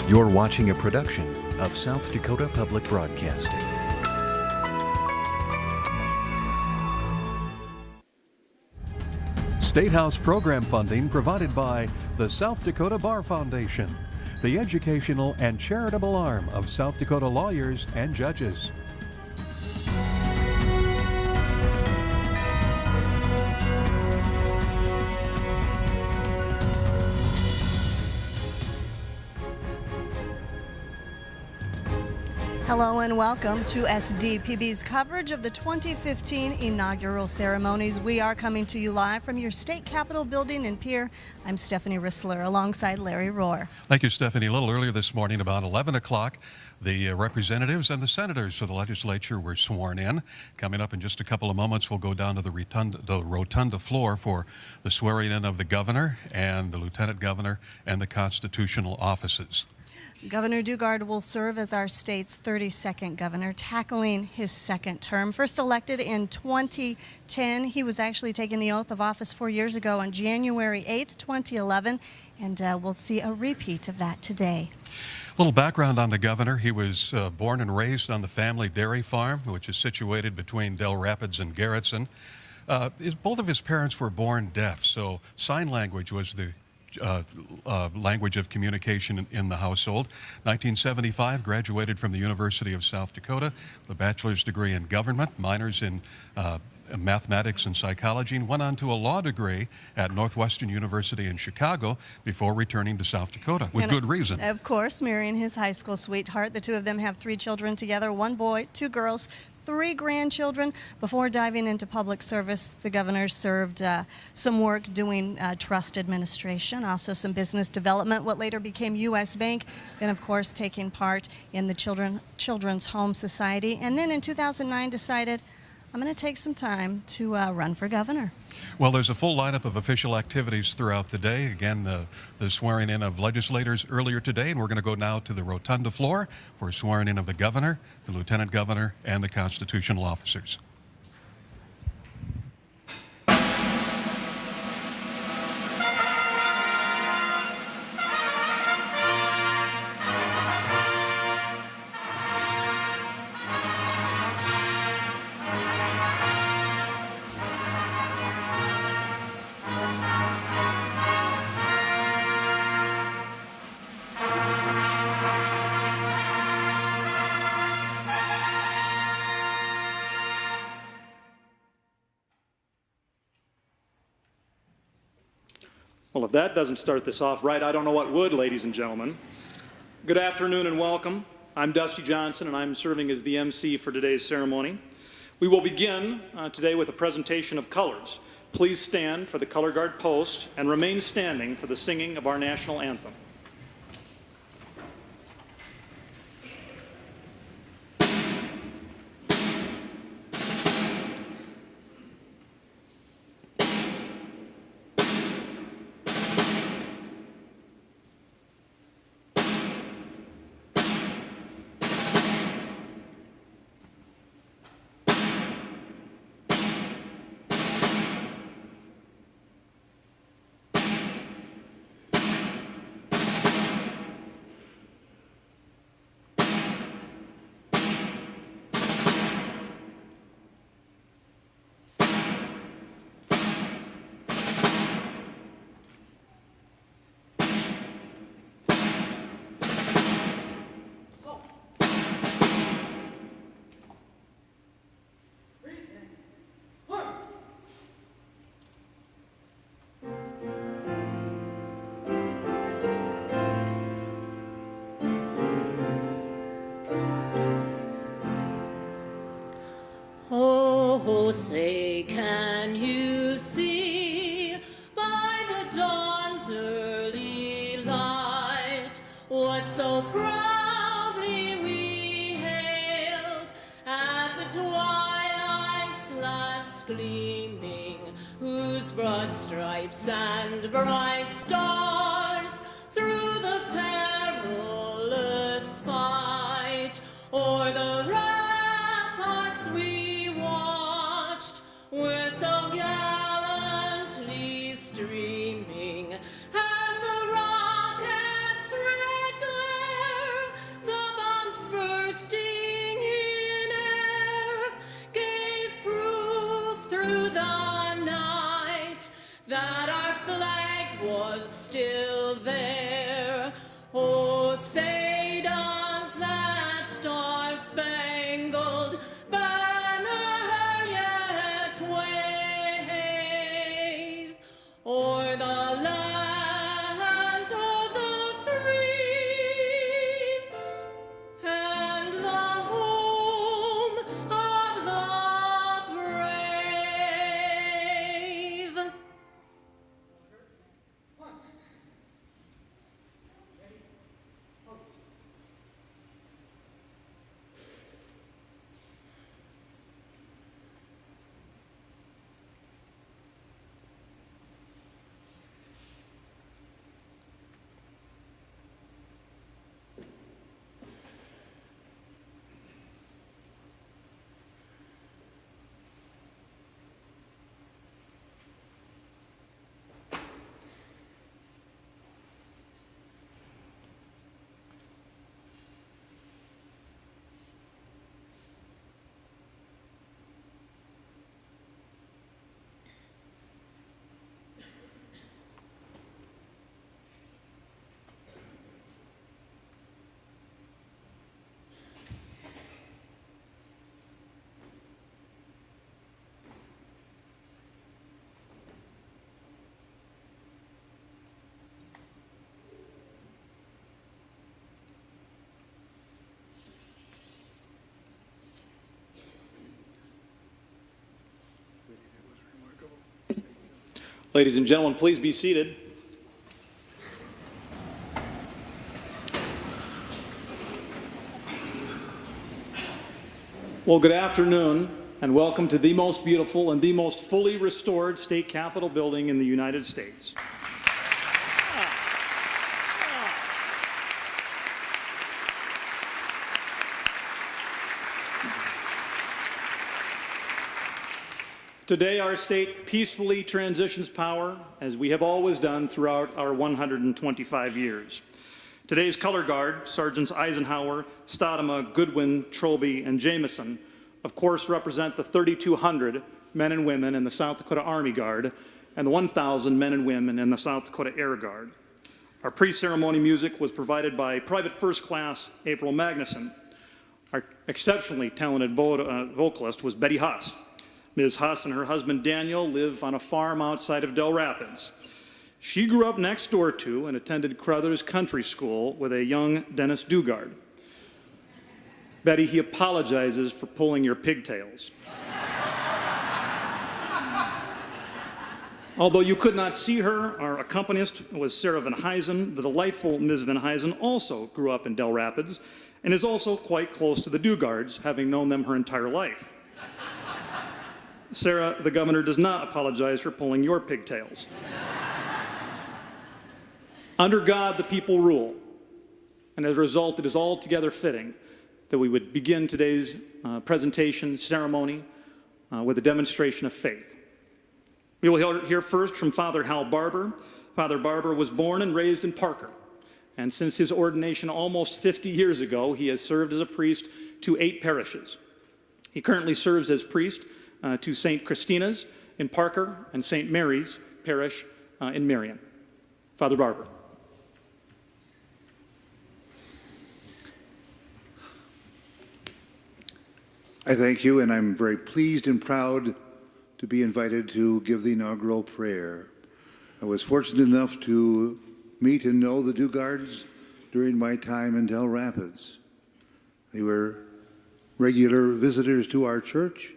You're watching a production of South Dakota Public Broadcasting. State House program funding provided by the South Dakota Bar Foundation, the educational and charitable arm of South Dakota lawyers and judges. Hello and welcome to SDPB's coverage of the 2015 inaugural ceremonies. We are coming to you live from your state capitol building in Pierre. I'm Stephanie Rissler alongside Larry Rohr. Thank you, Stephanie. A little earlier this morning, about 11 o'clock, the representatives and the senators for the legislature were sworn in. Coming up in just a couple of moments, we'll go down to the rotunda floor for the swearing in of the governor and the lieutenant governor and the constitutional offices. Governor Daugaard will serve as our state's 32nd governor, tackling his second term. First elected in 2010, he was actually taking the oath of office 4 years ago on January 8th, 2011, and we'll see a repeat of that today. A little background on the governor. He was born and raised on the family dairy farm, which is situated between Del Rapids and Garretson. Both of his parents were born deaf, so sign language was the language of communication in the household. 1975, graduated from the University of South Dakota with a bachelor's degree in government, minors in mathematics and psychology, and went on to a law degree at Northwestern University in Chicago before returning to South Dakota, with good reason. Of course, marrying his high school sweetheart. The two of them have 3 children together, 1 boy, 2 girls, 3 grandchildren. Before diving into public service, the governor served some work doing trust administration, also some business development, what later became U.S. Bank, then of course taking part in the Children's Home Society, and then in 2009 decided, I'm going to take some time to run for governor. Well, there's a full lineup of official activities throughout the day. Again, the swearing in of legislators earlier today, and we're going to go now to the rotunda floor for swearing in of the governor, the lieutenant governor, and the constitutional officers. Well, if that doesn't start this off right, I don't know what would, ladies and gentlemen. Good afternoon and welcome. I'm Dusty Johnson, and I'm serving as the MC for today's ceremony. We will begin today with a presentation of colors. Please stand for the color guard post and remain standing for the singing of our national anthem. Oh, say, can you see by the dawn's early light what so proudly we hailed at the twilight's last gleaming, whose broad stripes and bright stars through the perilous fight o'er the ramparts we watched were so gallantly streaming, and the rocket's red glare Ladies and gentlemen, please be seated. Well, good afternoon, and welcome to the most beautiful and the most fully restored state capitol building in the United States. Today, our state peacefully transitions power, as we have always done throughout our 125 years. Today's color guard, Sergeants Eisenhower, Stoudemire, Goodwin, Trowbridge, and Jameson, of course, represent the 3,200 men and women in the South Dakota Army Guard and the 1,000 men and women in the South Dakota Air Guard. Our pre-ceremony music was provided by Private First Class April Magnuson. Our exceptionally talented vocalist was Betty Huss. Ms. Huss and her husband Daniel live on a farm outside of Del Rapids. She grew up next door to and attended Crothers Country School with a young Dennis Daugaard. Betty, he apologizes for pulling your pigtails. Although you could not see her, our accompanist was Sarah Van Huysen. The delightful Ms. Van Huysen also grew up in Del Rapids and is also quite close to the Daugaards, having known them her entire life. Sarah, the governor, does not apologize for pulling your pigtails. Under God, the people rule. And as a result, it is altogether fitting that we would begin today's presentation ceremony with a demonstration of faith. We will hear first from Father Hal Barber. Father Barber was born and raised in Parker. And since his ordination almost 50 years ago, he has served as a priest to 8 parishes. He currently serves as priest to St. Christina's in Parker and St. Mary's Parish in Marion. Father Barber. I thank you, and I'm very pleased and proud to be invited to give the inaugural prayer. I was fortunate enough to meet and know the Daugaards during my time in Del Rapids. They were regular visitors to our church,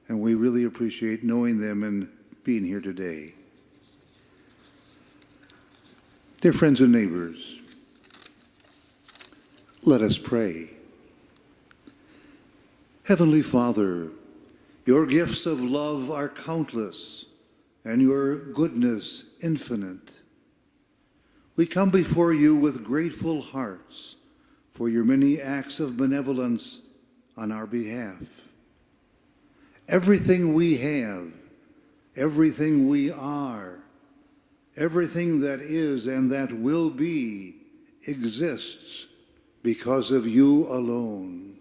and we really appreciate knowing them and being here today. Dear friends and neighbors, let us pray. Heavenly Father, your gifts of love are countless and your goodness infinite. We come before you with grateful hearts for your many acts of benevolence on our behalf. Everything we have, everything we are, everything that is and that will be exists because of you alone.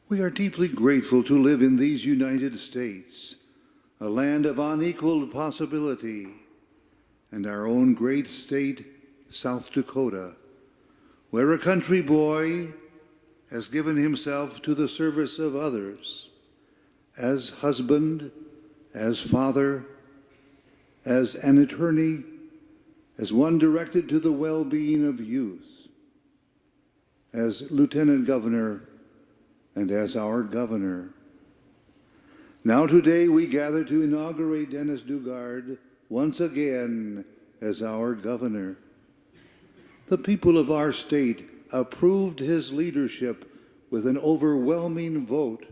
We are deeply grateful to live in these United States, a land of unequaled possibility, and our own great state, South Dakota, where a country boy has given himself to the service of others, as husband, as father, as an attorney, as one directed to the well-being of youth, as lieutenant governor, and as our governor. Now today we gather to inaugurate Dennis Daugaard once again as our governor. The people of our state approved his leadership with an overwhelming vote,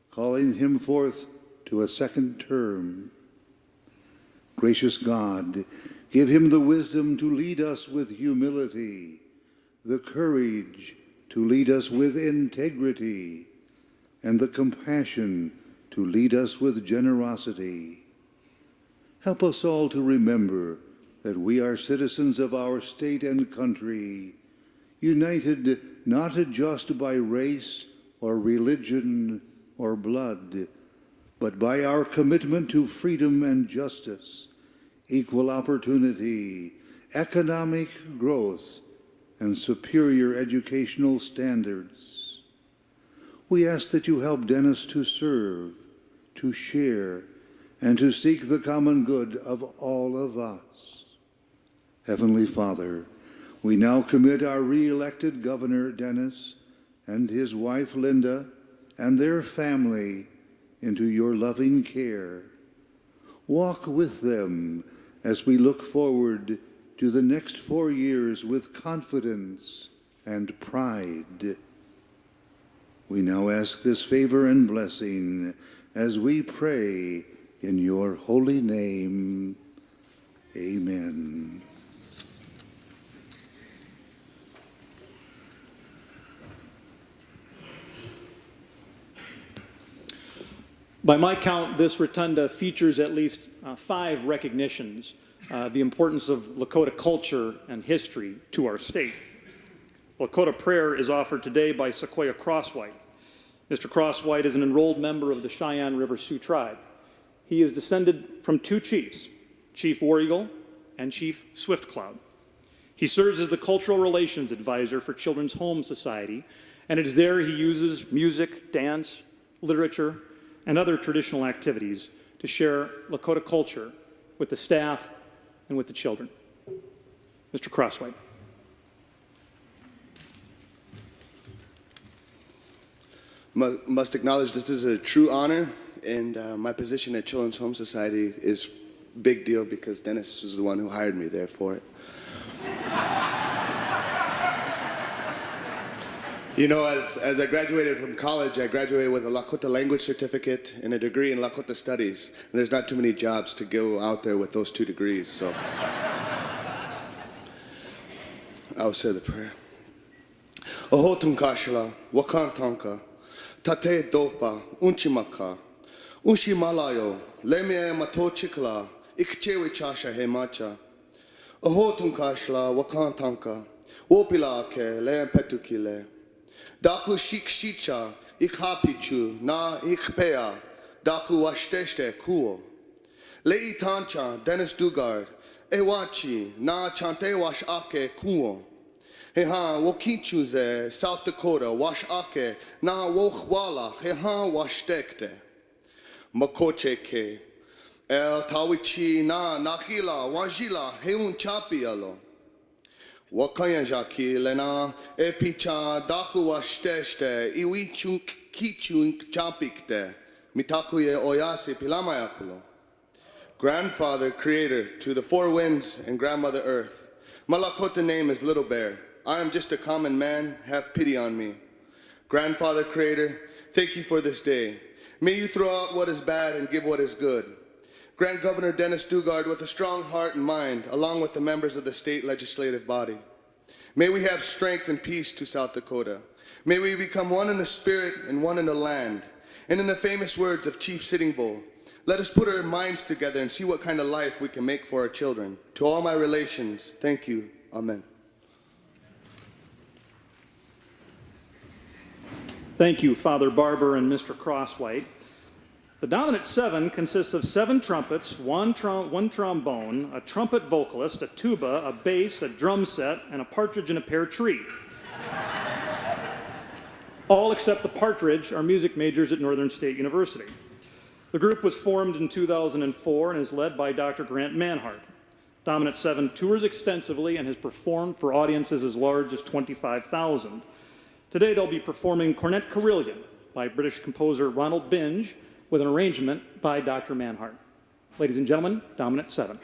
calling him forth to a second term. Gracious God, give him the wisdom to lead us with humility, the courage to lead us with integrity, and the compassion to lead us with generosity. Help us all to remember that we are citizens of our state and country, united not just by race or religion or blood, but by our commitment to freedom and justice, equal opportunity, economic growth, and superior educational standards. We ask that you help Dennis to serve, to share, and to seek the common good of all of us. Heavenly Father, we now commit our re-elected Governor Dennis and his wife Linda and their family into your loving care. Walk with them as we look forward to the next 4 years with confidence and pride. We now ask this favor and blessing as we pray in your holy name. Amen. By my count, this rotunda features at least 5 recognitions, the importance of Lakota culture and history to our state. Lakota prayer is offered today by Sequoia Crosswhite. Mr. Crosswhite is an enrolled member of the Cheyenne River Sioux tribe. He is descended from 2 chiefs, Chief War Eagle and Chief Swift Cloud. He serves as the Cultural Relations Advisor for Children's Home Society, and it is there he uses music, dance, literature, and other traditional activities to share Lakota culture with the staff and with the children. Mr. Crosswhite. Must acknowledge this is a true honor, and my position at Children's Home Society is a big deal because Dennis was the one who hired me there for it. You know, as I graduated from college, I graduated with a Lakota language certificate and a degree in Lakota studies. And there's not too many jobs to go out there with those 2 degrees, so I'll say the prayer. Ohotun kashla, wakantanka, tate dopa, unchimaka, unshimalayo, lemie mato chikla, ikchewe chasha hemacha. Ohotun kashla, wakantanka, wopila ke, leem petukile. Daku shikshicha, ikhapichu, na ikpea, daku washteshte kuo. Lei tancha, Dennis Daugaard, ewachi, na chante wash ake kuo. Heha, wokichu ze, South Dakota, wash ake, na wochwala, heha washtekte. Makoche ke, el tawichi, na nakila, wajila, heun chapi alo. Wakayajaki lena epicha daku washteshte iwichunk kichunk champikte mitakuye oyasi pilamayakulo. Grandfather, creator to the 4 winds and grandmother earth. My Lakota name is Little Bear. I am just a common man, have pity on me. Grandfather, creator, thank you for this day. May you throw out what is bad and give what is good. Grant Governor Dennis Daugaard with a strong heart and mind, along with the members of the state legislative body. May we have strength and peace to South Dakota. May we become one in the spirit and one in the land. And in the famous words of Chief Sitting Bull, let us put our minds together and see what kind of life we can make for our children. To all my relations, thank you. Amen. Thank you, Father Barber and Mr. Crosswhite. The dominant 7 consists of 7 trumpets, 1 trombone, a trumpet vocalist, a tuba, a bass, a drum set, and a partridge in a pear tree. All except the partridge are music majors at Northern State University. The group was formed in 2004 and is led by Dr. Grant Manhart. Dominant 7 tours extensively and has performed for audiences as large as 25,000. Today they'll be performing Cornet Carillon by British composer Ronald Binge, with an arrangement by Dr. Manhart. Ladies and gentlemen, Dominant 7.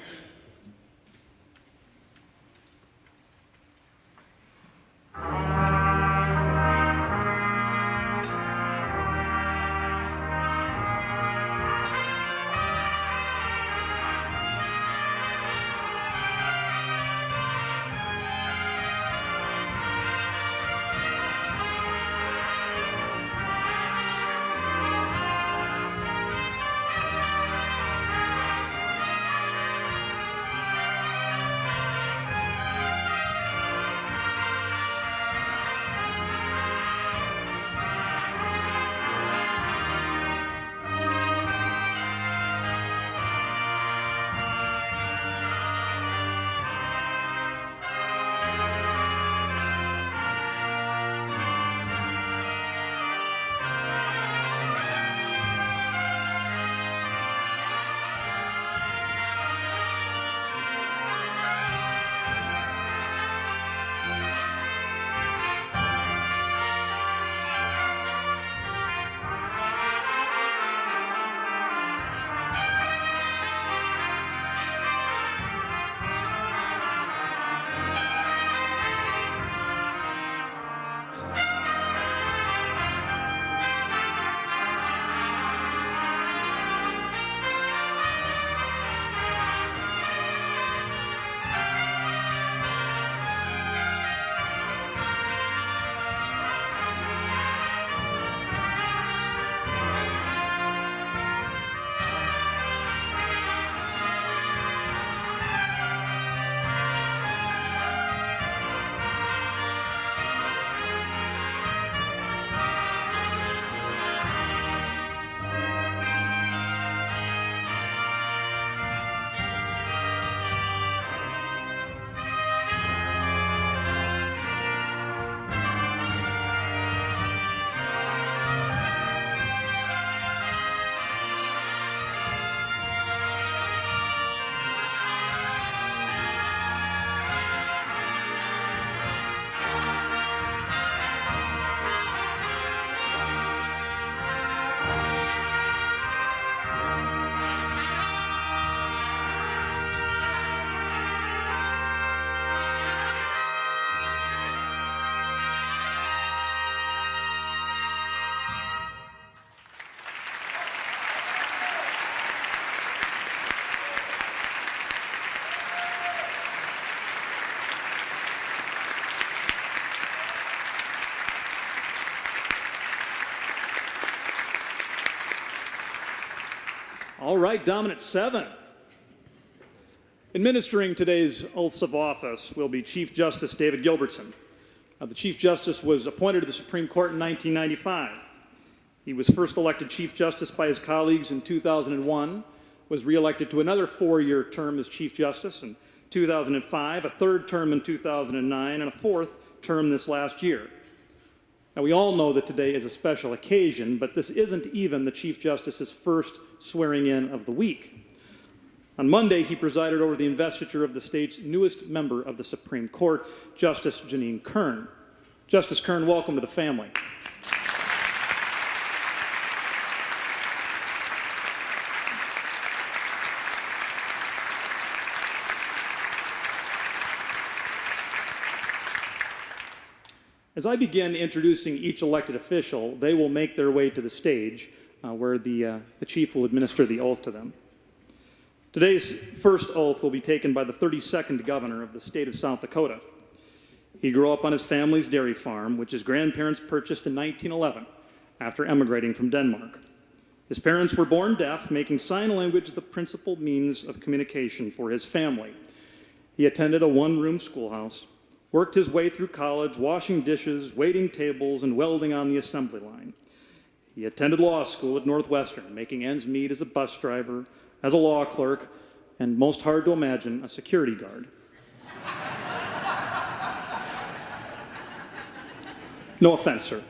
All right, dominant 7. Administering today's oaths of office will be Chief Justice David Gilbertson. The Chief Justice was appointed to the Supreme Court in 1995. He was first elected Chief Justice by his colleagues in 2001, was reelected to another 4-year term as Chief Justice in 2005, a third term in 2009, and a fourth term this last year. Now, we all know that today is a special occasion, but this isn't even the Chief Justice's first swearing in of the week. On Monday, he presided over the investiture of the state's newest member of the Supreme Court, Justice Jeanine Kern. Justice Kern, welcome to the family. As I begin introducing each elected official, they will make their way to the stage where the chief will administer the oath to them. Today's first oath will be taken by the 32nd governor of the state of South Dakota. He grew up on his family's dairy farm, which his grandparents purchased in 1911 after emigrating from Denmark. His parents were born deaf, making sign language the principal means of communication for his family. He attended a one-room schoolhouse, worked his way through college, washing dishes, waiting tables, and welding on the assembly line. He attended law school at Northwestern, making ends meet as a bus driver, as a law clerk, and most hard to imagine, a security guard. No offense, sir.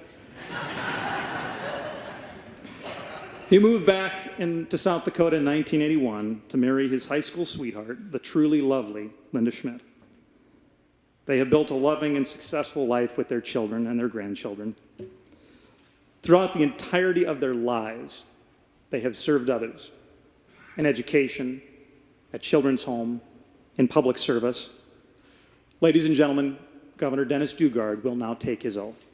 He moved back into South Dakota in 1981 to marry his high school sweetheart, the truly lovely Linda Schmidt. They have built a loving and successful life with their children and their grandchildren. Throughout the entirety of their lives, they have served others in education, at children's home, in public service. Ladies and gentlemen, Governor Dennis Daugaard will now take his oath.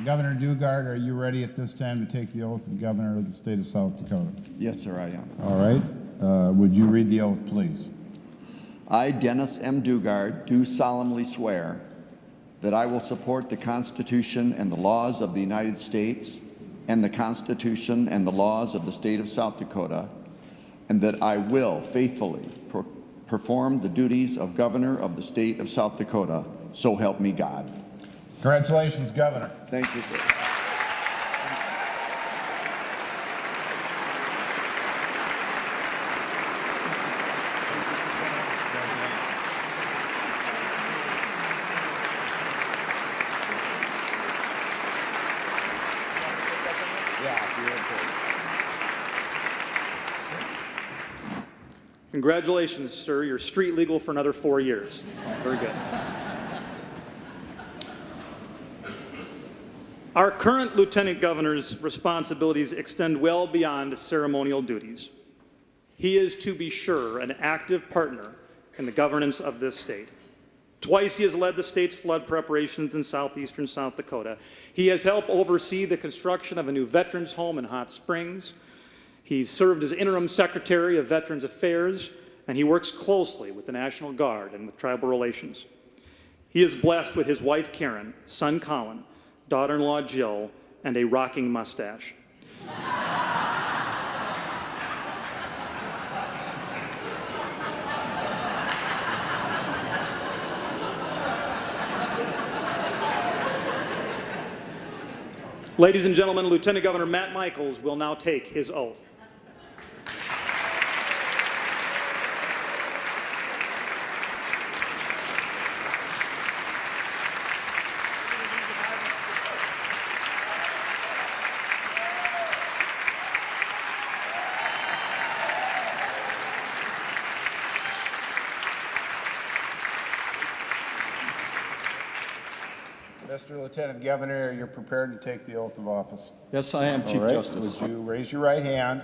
Governor Daugaard, are you ready at this time to take the oath of Governor of the state of South Dakota? Yes, sir, I am. All right. Would you read the oath, please? I, Dennis M. Daugaard, do solemnly swear that I will support the Constitution and the laws of the United States and the Constitution and the laws of the state of South Dakota, and that I will faithfully perform the duties of Governor of the state of South Dakota, so help me God. Congratulations, Governor. Thank you, sir. Congratulations, sir. You're street legal for another 4 years. Very good. Our current Lieutenant Governor's responsibilities extend well beyond ceremonial duties. He is, to be sure, an active partner in the governance of this state. Twice he has led the state's flood preparations in southeastern South Dakota. He has helped oversee the construction of a new veterans home in Hot Springs. He's served as interim secretary of Veterans Affairs, and he works closely with the National Guard and with tribal relations. He is blessed with his wife Karen, son Colin, daughter-in-law Jill, and a rocking mustache. Ladies and gentlemen, Lieutenant Governor Matt Michaels will now take his oath. Mr. Lieutenant Governor, are you prepared to take the oath of office? Yes, I am, Chief Justice. Would you raise your right hand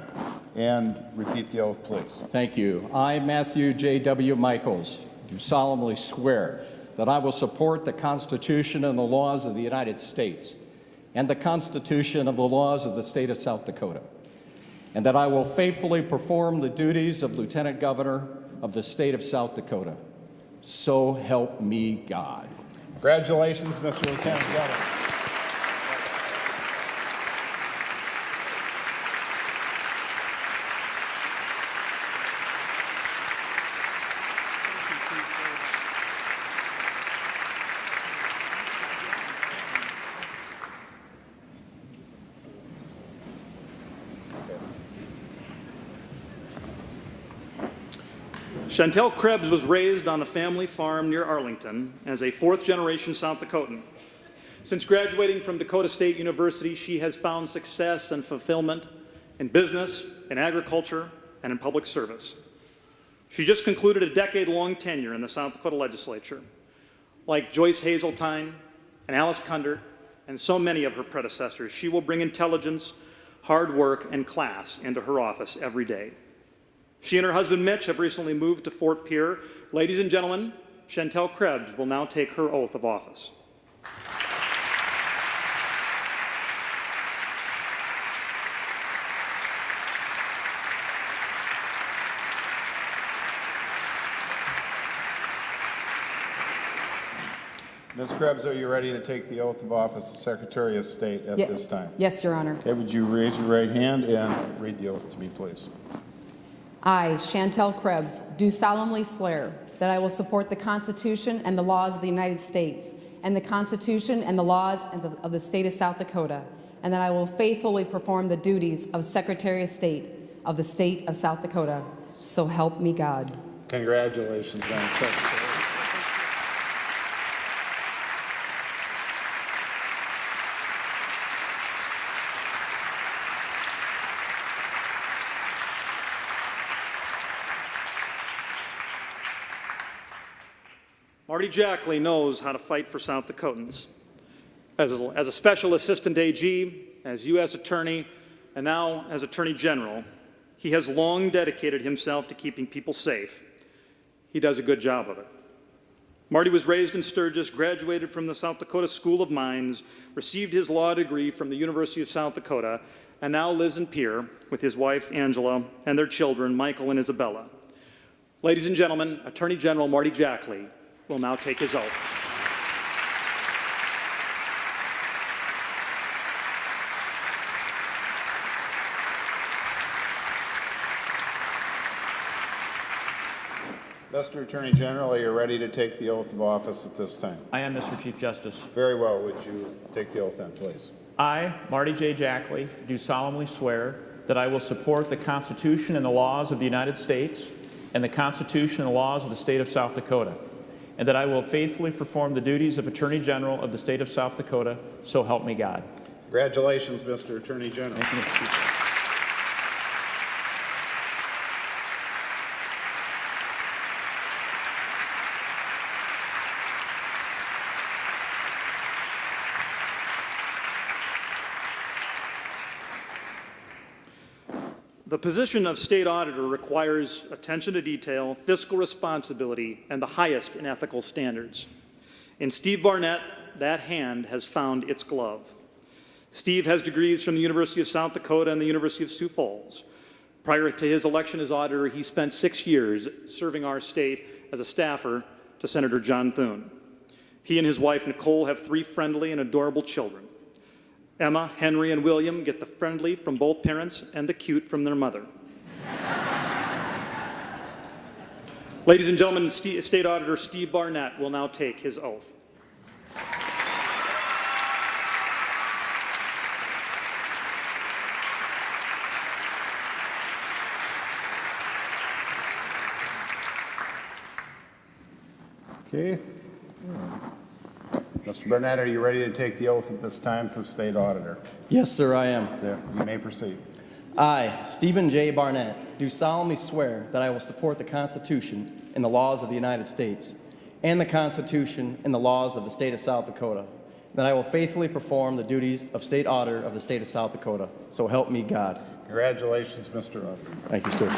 and repeat the oath, please? Thank you. I, Matthew J.W. Michaels, do solemnly swear that I will support the Constitution and the laws of the United States and the Constitution of the laws of the state of South Dakota, and that I will faithfully perform the duties of Lieutenant Governor of the state of South Dakota. So help me God. Congratulations, Mr. Lieutenant Governor. Chantel Krebs was raised on a family farm near Arlington as a fourth-generation South Dakotan. Since graduating from Dakota State University, she has found success and fulfillment in business, in agriculture, and in public service. She just concluded a decade-long tenure in the South Dakota legislature. Like Joyce Hazeltine and Alice Kundert and so many of her predecessors, she will bring intelligence, hard work, and class into her office every day. She and her husband Mitch have recently moved to Fort Pierre. Ladies and gentlemen, Chantel Krebs will now take her oath of office. Ms. Krebs, are you ready to take the oath of office as Secretary of State at this time? Yes, Your Honor. Okay, would you raise your right hand and read the oath to me, please? I, Chantel Krebs, do solemnly swear that I will support the Constitution and the laws of the United States and the Constitution and the laws of the state of South Dakota, and that I will faithfully perform the duties of Secretary of State of the state of South Dakota. So help me God. Congratulations, Madam Secretary. Marty Jackley knows how to fight for South Dakotans. As a Special Assistant AG, as U.S. Attorney, and now as Attorney General, he has long dedicated himself to keeping people safe. He does a good job of it. Marty was raised in Sturgis, graduated from the South Dakota School of Mines, received his law degree from the University of South Dakota, and now lives in Pierre with his wife, Angela, and their children, Michael and Isabella. Ladies and gentlemen, Attorney General Marty Jackley will now take his oath. Mr. Attorney General, are you ready to take the oath of office at this time? I am, Mr. Chief Justice. Very well. Would you take the oath then, please? I, Marty J. Jackley, do solemnly swear that I will support the Constitution and the laws of the United States and the Constitution and the laws of the state of South Dakota, and that I will faithfully perform the duties of Attorney General of the state of South Dakota, so help me God. Congratulations, Mr. Attorney General. Thank you, Mr. Chief. The position of state auditor requires attention to detail, fiscal responsibility, and the highest in ethical standards. In Steve Barnett, that hand has found its glove. Steve has degrees from the University of South Dakota and the University of Sioux Falls. Prior to his election as auditor, he spent 6 years serving our state as a staffer to Senator John Thune. He and his wife, Nicole, have 3 friendly and adorable children. Emma, Henry, and William get the friendly from both parents and the cute from their mother. Ladies and gentlemen, State Auditor Steve Barnett will now take his oath. Okay. Mr. Barnett, are you ready to take the oath at this time for State Auditor? Yes, sir, I am. There, you may proceed. I, Stephen J. Barnett, do solemnly swear that I will support the Constitution and the laws of the United States and the Constitution and the laws of the state of South Dakota, that I will faithfully perform the duties of State Auditor of the State of South Dakota. So help me God. Congratulations, Mr. Auditor. Thank you, sir.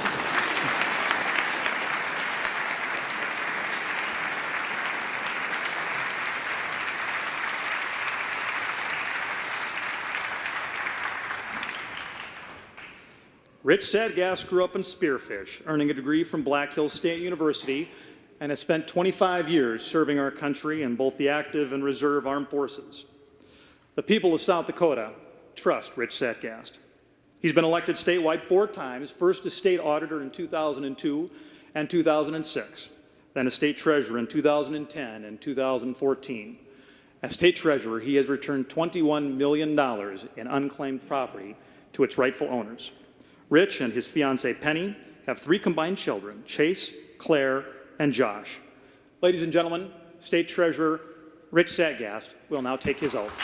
Rich Sadgast grew up in Spearfish, earning a degree from Black Hills State University, and has spent 25 years serving our country in both the active and reserve armed forces. The people of South Dakota trust Rich Sadgast. He's been elected statewide 4 times, first as state auditor in 2002 and 2006, then as state treasurer in 2010 and 2014. As state treasurer, he has returned $21 million in unclaimed property to its rightful owners. Rich and his fiancée Penny have 3 combined children, Chase, Claire, and Josh. Ladies and gentlemen, State Treasurer Rich Sadgast will now take his oath.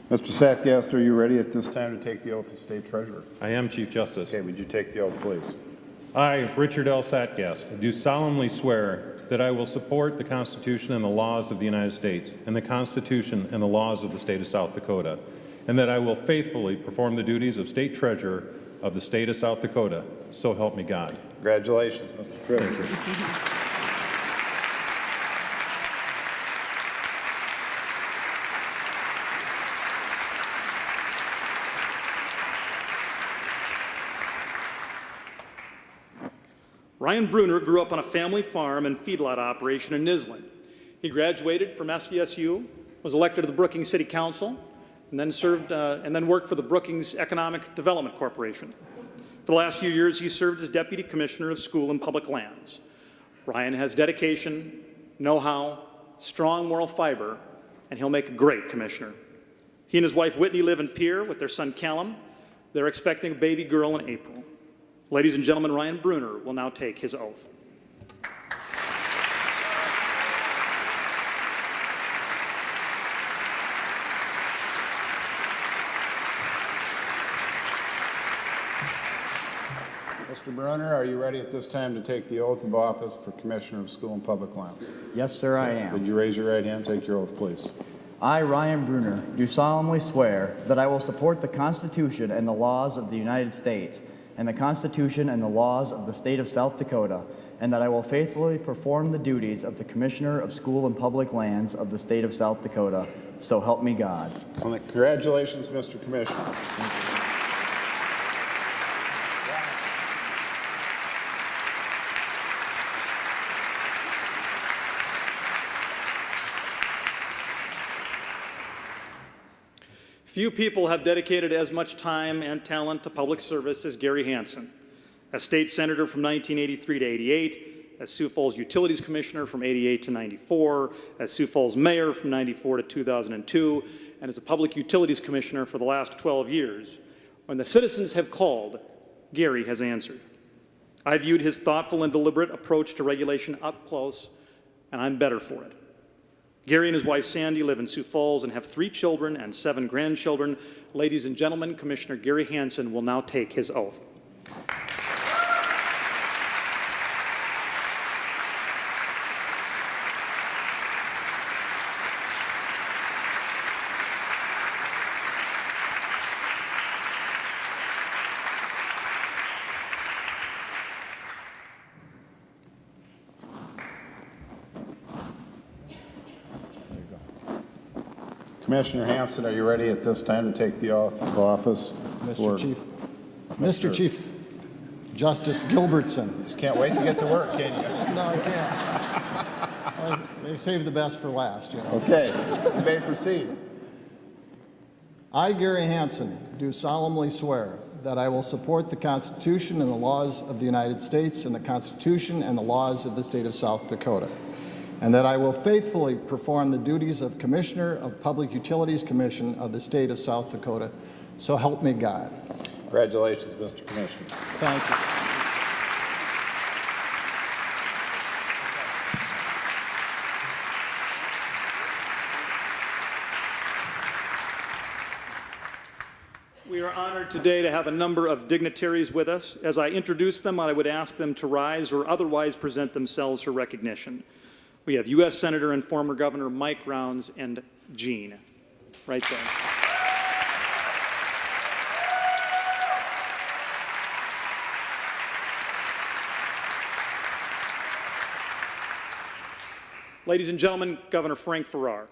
Mr. Sadgast, are you ready at this time to take the oath of State Treasurer? I am, Chief Justice. Okay, would you take the oath, please? I, Richard L. Sadgast, do solemnly swear that I will support the Constitution and the laws of the United States and the Constitution and the laws of the State of South Dakota, and that I will faithfully perform the duties of State Treasurer of the State of South Dakota. So help me God. Congratulations, Mr. Treasurer. Thank you. Ryan Bruner grew up on a family farm and feedlot operation in Nisland. He graduated from SDSU, was elected to the Brookings City Council, and then worked for the Brookings Economic Development Corporation. For the last few years, he served as Deputy Commissioner of School and Public Lands. Ryan has dedication, know-how, strong moral fiber, and he'll make a great commissioner. He and his wife Whitney live in Pierre with their son Callum. They're expecting a baby girl in April. Ladies and gentlemen, Ryan Bruner will now take his oath. Mr. Bruner, are you ready at this time to take the oath of office for Commissioner of School and Public Lands? Yes, sir, I am. Would you raise your right hand and take your oath, please? I, Ryan Bruner, do solemnly swear that I will support the Constitution and the laws of the United States and the Constitution and the laws of the State of South Dakota, and that I will faithfully perform the duties of the Commissioner of School and Public Lands of the State of South Dakota. So help me God. Well, congratulations, Mr. Commissioner. Few people have dedicated as much time and talent to public service as Gary Hansen. As state senator from 1983 to 88, as Sioux Falls Utilities Commissioner from 88 to 94, as Sioux Falls Mayor from 94 to 2002, and as a Public Utilities Commissioner for the last 12 years. When the citizens have called, Gary has answered. I viewed his thoughtful and deliberate approach to regulation up close, and I'm better for it. Gary and his wife Sandy live in Sioux Falls and have 3 children and 7 grandchildren. Ladies and gentlemen, Commissioner Gary Hansen will now take his oath. Commissioner Hansen, are you ready at this time to take the oath of office? Mr. Chief Justice Gilbertson. Just can't wait to get to work, can you? No, I can't. They save the best for last, you know. Okay, you may proceed. I, Gary Hansen, do solemnly swear that I will support the Constitution and the laws of the United States and the Constitution and the laws of the State of South Dakota, and that I will faithfully perform the duties of Commissioner of Public Utilities Commission of the State of South Dakota. So help me God. Congratulations, Mr. Commissioner. Thank you. honored today to have a number of dignitaries with us. As I introduce them, I would ask them to rise or otherwise present themselves for recognition. We have U.S. Senator and former Governor Mike Rounds and Jean, right there. Ladies and gentlemen, Governor Frank Farrar.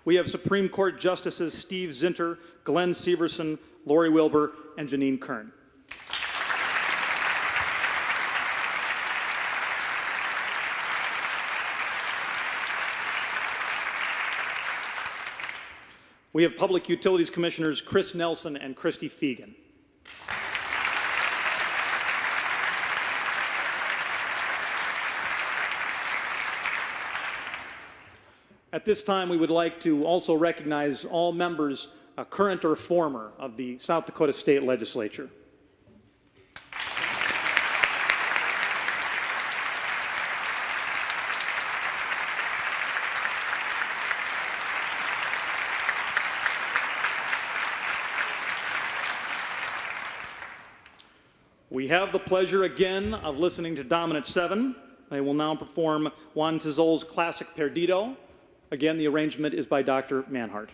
We have Supreme Court Justices Steve Zinter, Glenn Severson, Lori Wilbur, and Janine Kern. We have Public Utilities Commissioners Chris Nelson and Christy Fegan. At this time, we would like to also recognize all members, current or former, of the South Dakota State Legislature. We have the pleasure again of listening to Dominant 7. They will now perform Juan Tizol's classic Perdido. Again, the arrangement is by Dr. Manhart.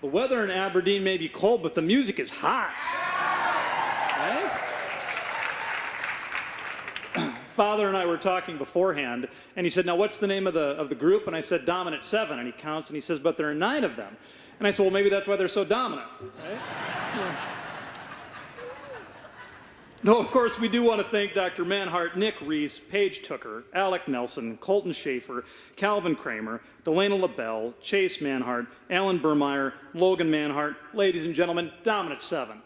weather in Aberdeen may be cold, but the music is hot. Right? Father and I were talking beforehand, and he said, now what's the name of the group? And I said, Dominant 7, and he counts, and he says, but there are 9 of them. And I said, well, maybe that's why they're so dominant, right? Yeah. No, of course, we do want to thank Dr. Manhart, Nick Reese, Paige Tooker, Alec Nelson, Colton Schaefer, Calvin Kramer, Delana LaBelle, Chase Manhart, Alan Burmeyer, Logan Manhart, ladies and gentlemen, Dominant 7.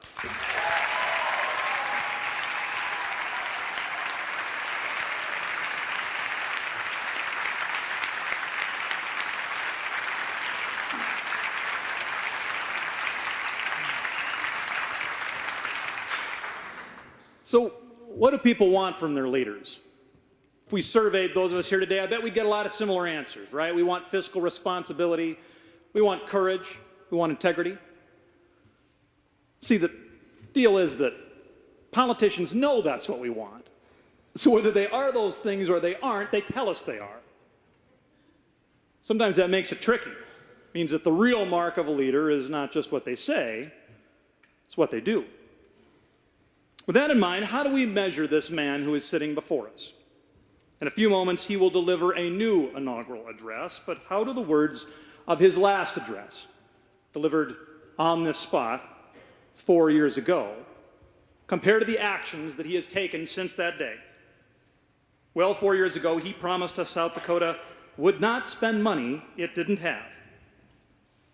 So what do people want from their leaders? If we surveyed those of us here today, I bet we'd get a lot of similar answers, right? We want fiscal responsibility, we want courage, we want integrity. See, the deal is that politicians know that's what we want. So whether they are those things or they aren't, they tell us they are. Sometimes that makes it tricky. It means that the real mark of a leader is not just what they say, it's what they do. With that in mind, how do we measure this man who is sitting before us? In a few moments, he will deliver a new inaugural address, but how do the words of his last address, delivered on this spot 4 years ago, compare to the actions that he has taken since that day? Well, 4 years ago, he promised us South Dakota would not spend money it didn't have.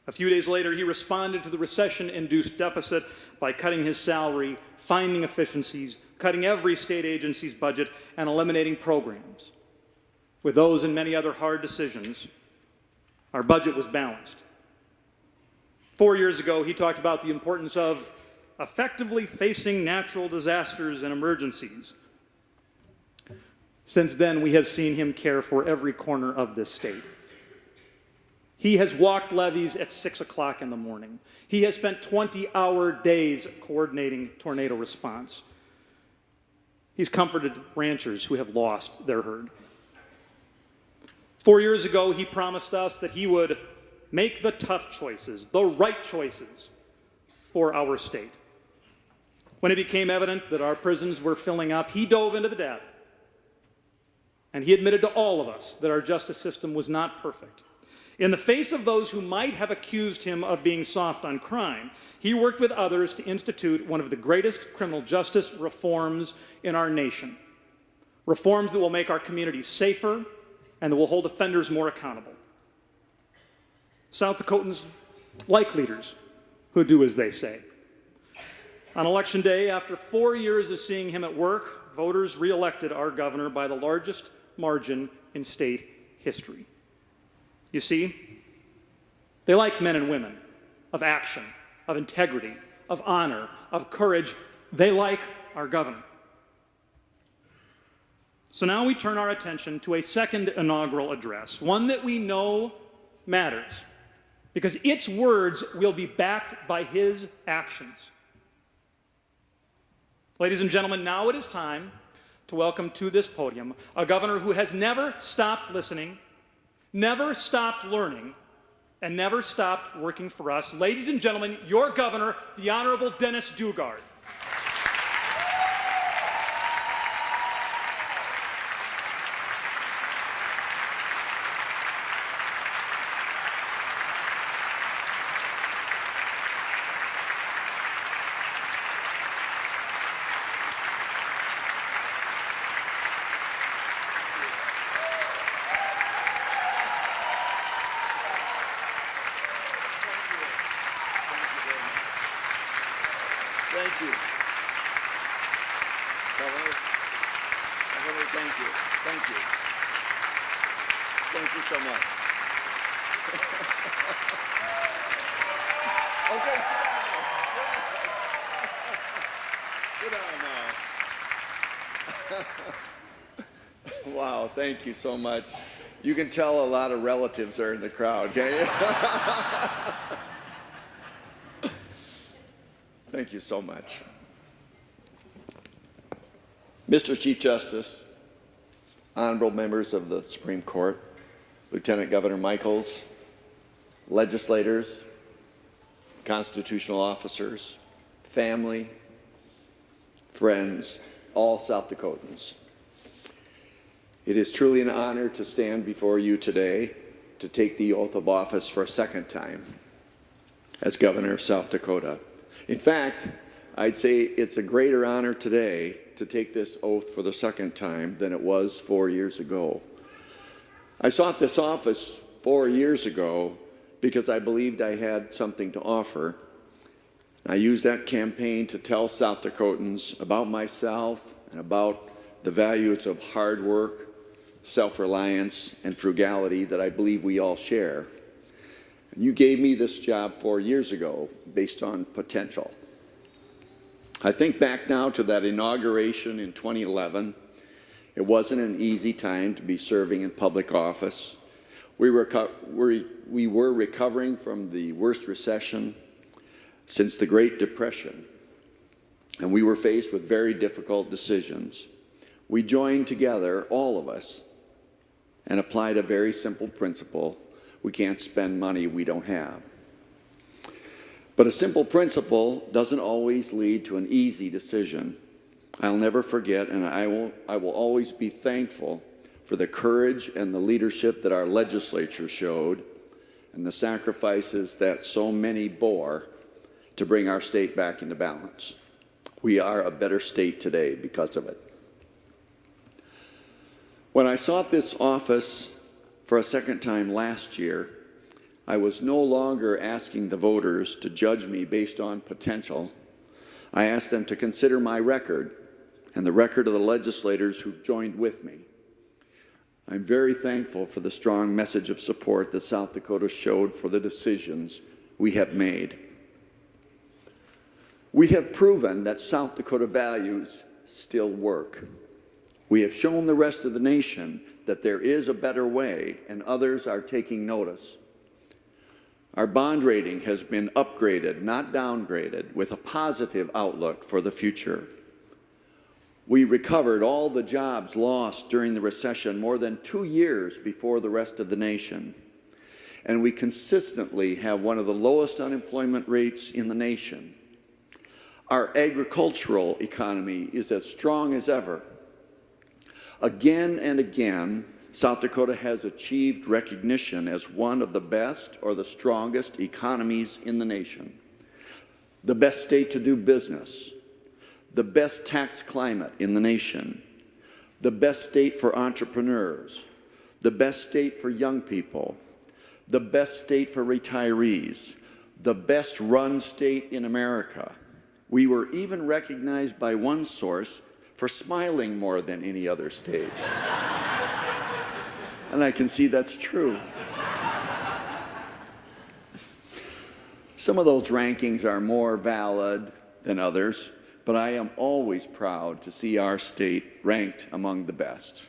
A few days later, he responded to the recession-induced deficit by cutting his salary, finding efficiencies, cutting every state agency's budget, and eliminating programs. With those and many other hard decisions, our budget was balanced. 4 years ago, he talked about the importance of effectively facing natural disasters and emergencies. Since then, we have seen him care for every corner of this state. He has walked levees at 6 o'clock in the morning. He has spent 20-hour days coordinating tornado response. He's comforted ranchers who have lost their herd. 4 years ago, he promised us that he would make the tough choices, the right choices for our state. When it became evident that our prisons were filling up, he dove into the data. And he admitted to all of us that our justice system was not perfect. In the face of those who might have accused him of being soft on crime, he worked with others to institute one of the greatest criminal justice reforms in our nation. Reforms that will make our communities safer and that will hold offenders more accountable. South Dakotans like leaders who do as they say. On Election Day, after 4 years of seeing him at work, voters re-elected our governor by the largest margin in state history. You see, they like men and women of action, of integrity, of honor, of courage. They like our governor. So now we turn our attention to a second inaugural address, one that we know matters, because its words will be backed by his actions. Ladies and gentlemen, now it is time to welcome to this podium a governor who has never stopped listening, never stopped learning, and never stopped working for us. Ladies and gentlemen, your governor, the Honorable Dennis Daugaard. Thank you. Governor, thank you. Thank you. Thank you so much. Okay, sit down. Wow, thank you so much. You can tell a lot of relatives are in the crowd, can't you? Thank you so much. Mr. Chief Justice, honorable members of the Supreme Court, Lieutenant Governor Michaels, legislators, constitutional officers, family, friends, all South Dakotans. It is truly an honor to stand before you today to take the oath of office for a second time as Governor of South Dakota. In fact, I'd say it's a greater honor today to take this oath for the second time than it was 4 years ago. I sought this office 4 years ago because I believed I had something to offer. I used that campaign to tell South Dakotans about myself and about the values of hard work, self-reliance, and frugality that I believe we all share. And you gave me this job 4 years ago based on potential. I think back now to that inauguration in 2011. It wasn't an easy time to be serving in public office. We were recovering from the worst recession since the Great Depression, and we were faced with very difficult decisions. We joined together, all of us, and applied a very simple principle: we can't spend money we don't have. But a simple principle doesn't always lead to an easy decision. I'll never forget, and I will always be thankful for the courage and the leadership that our legislature showed and the sacrifices that so many bore to bring our state back into balance. We are a better state today because of it. When I sought this office for a second time last year, I was no longer asking the voters to judge me based on potential. I asked them to consider my record and the record of the legislators who joined with me. I'm very thankful for the strong message of support that South Dakota showed for the decisions we have made. We have proven that South Dakota values still work. We have shown the rest of the nation that there is a better way, and others are taking notice. Our bond rating has been upgraded, not downgraded, with a positive outlook for the future. We recovered all the jobs lost during the recession more than 2 years before the rest of the nation. And we consistently have one of the lowest unemployment rates in the nation. Our agricultural economy is as strong as ever. Again and again, South Dakota has achieved recognition as one of the best or the strongest economies in the nation, the best state to do business, the best tax climate in the nation, the best state for entrepreneurs, the best state for young people, the best state for retirees, the best run state in America. We were even recognized by one source for smiling more than any other state. And I can see that's true. Some of those rankings are more valid than others, but I am always proud to see our state ranked among the best.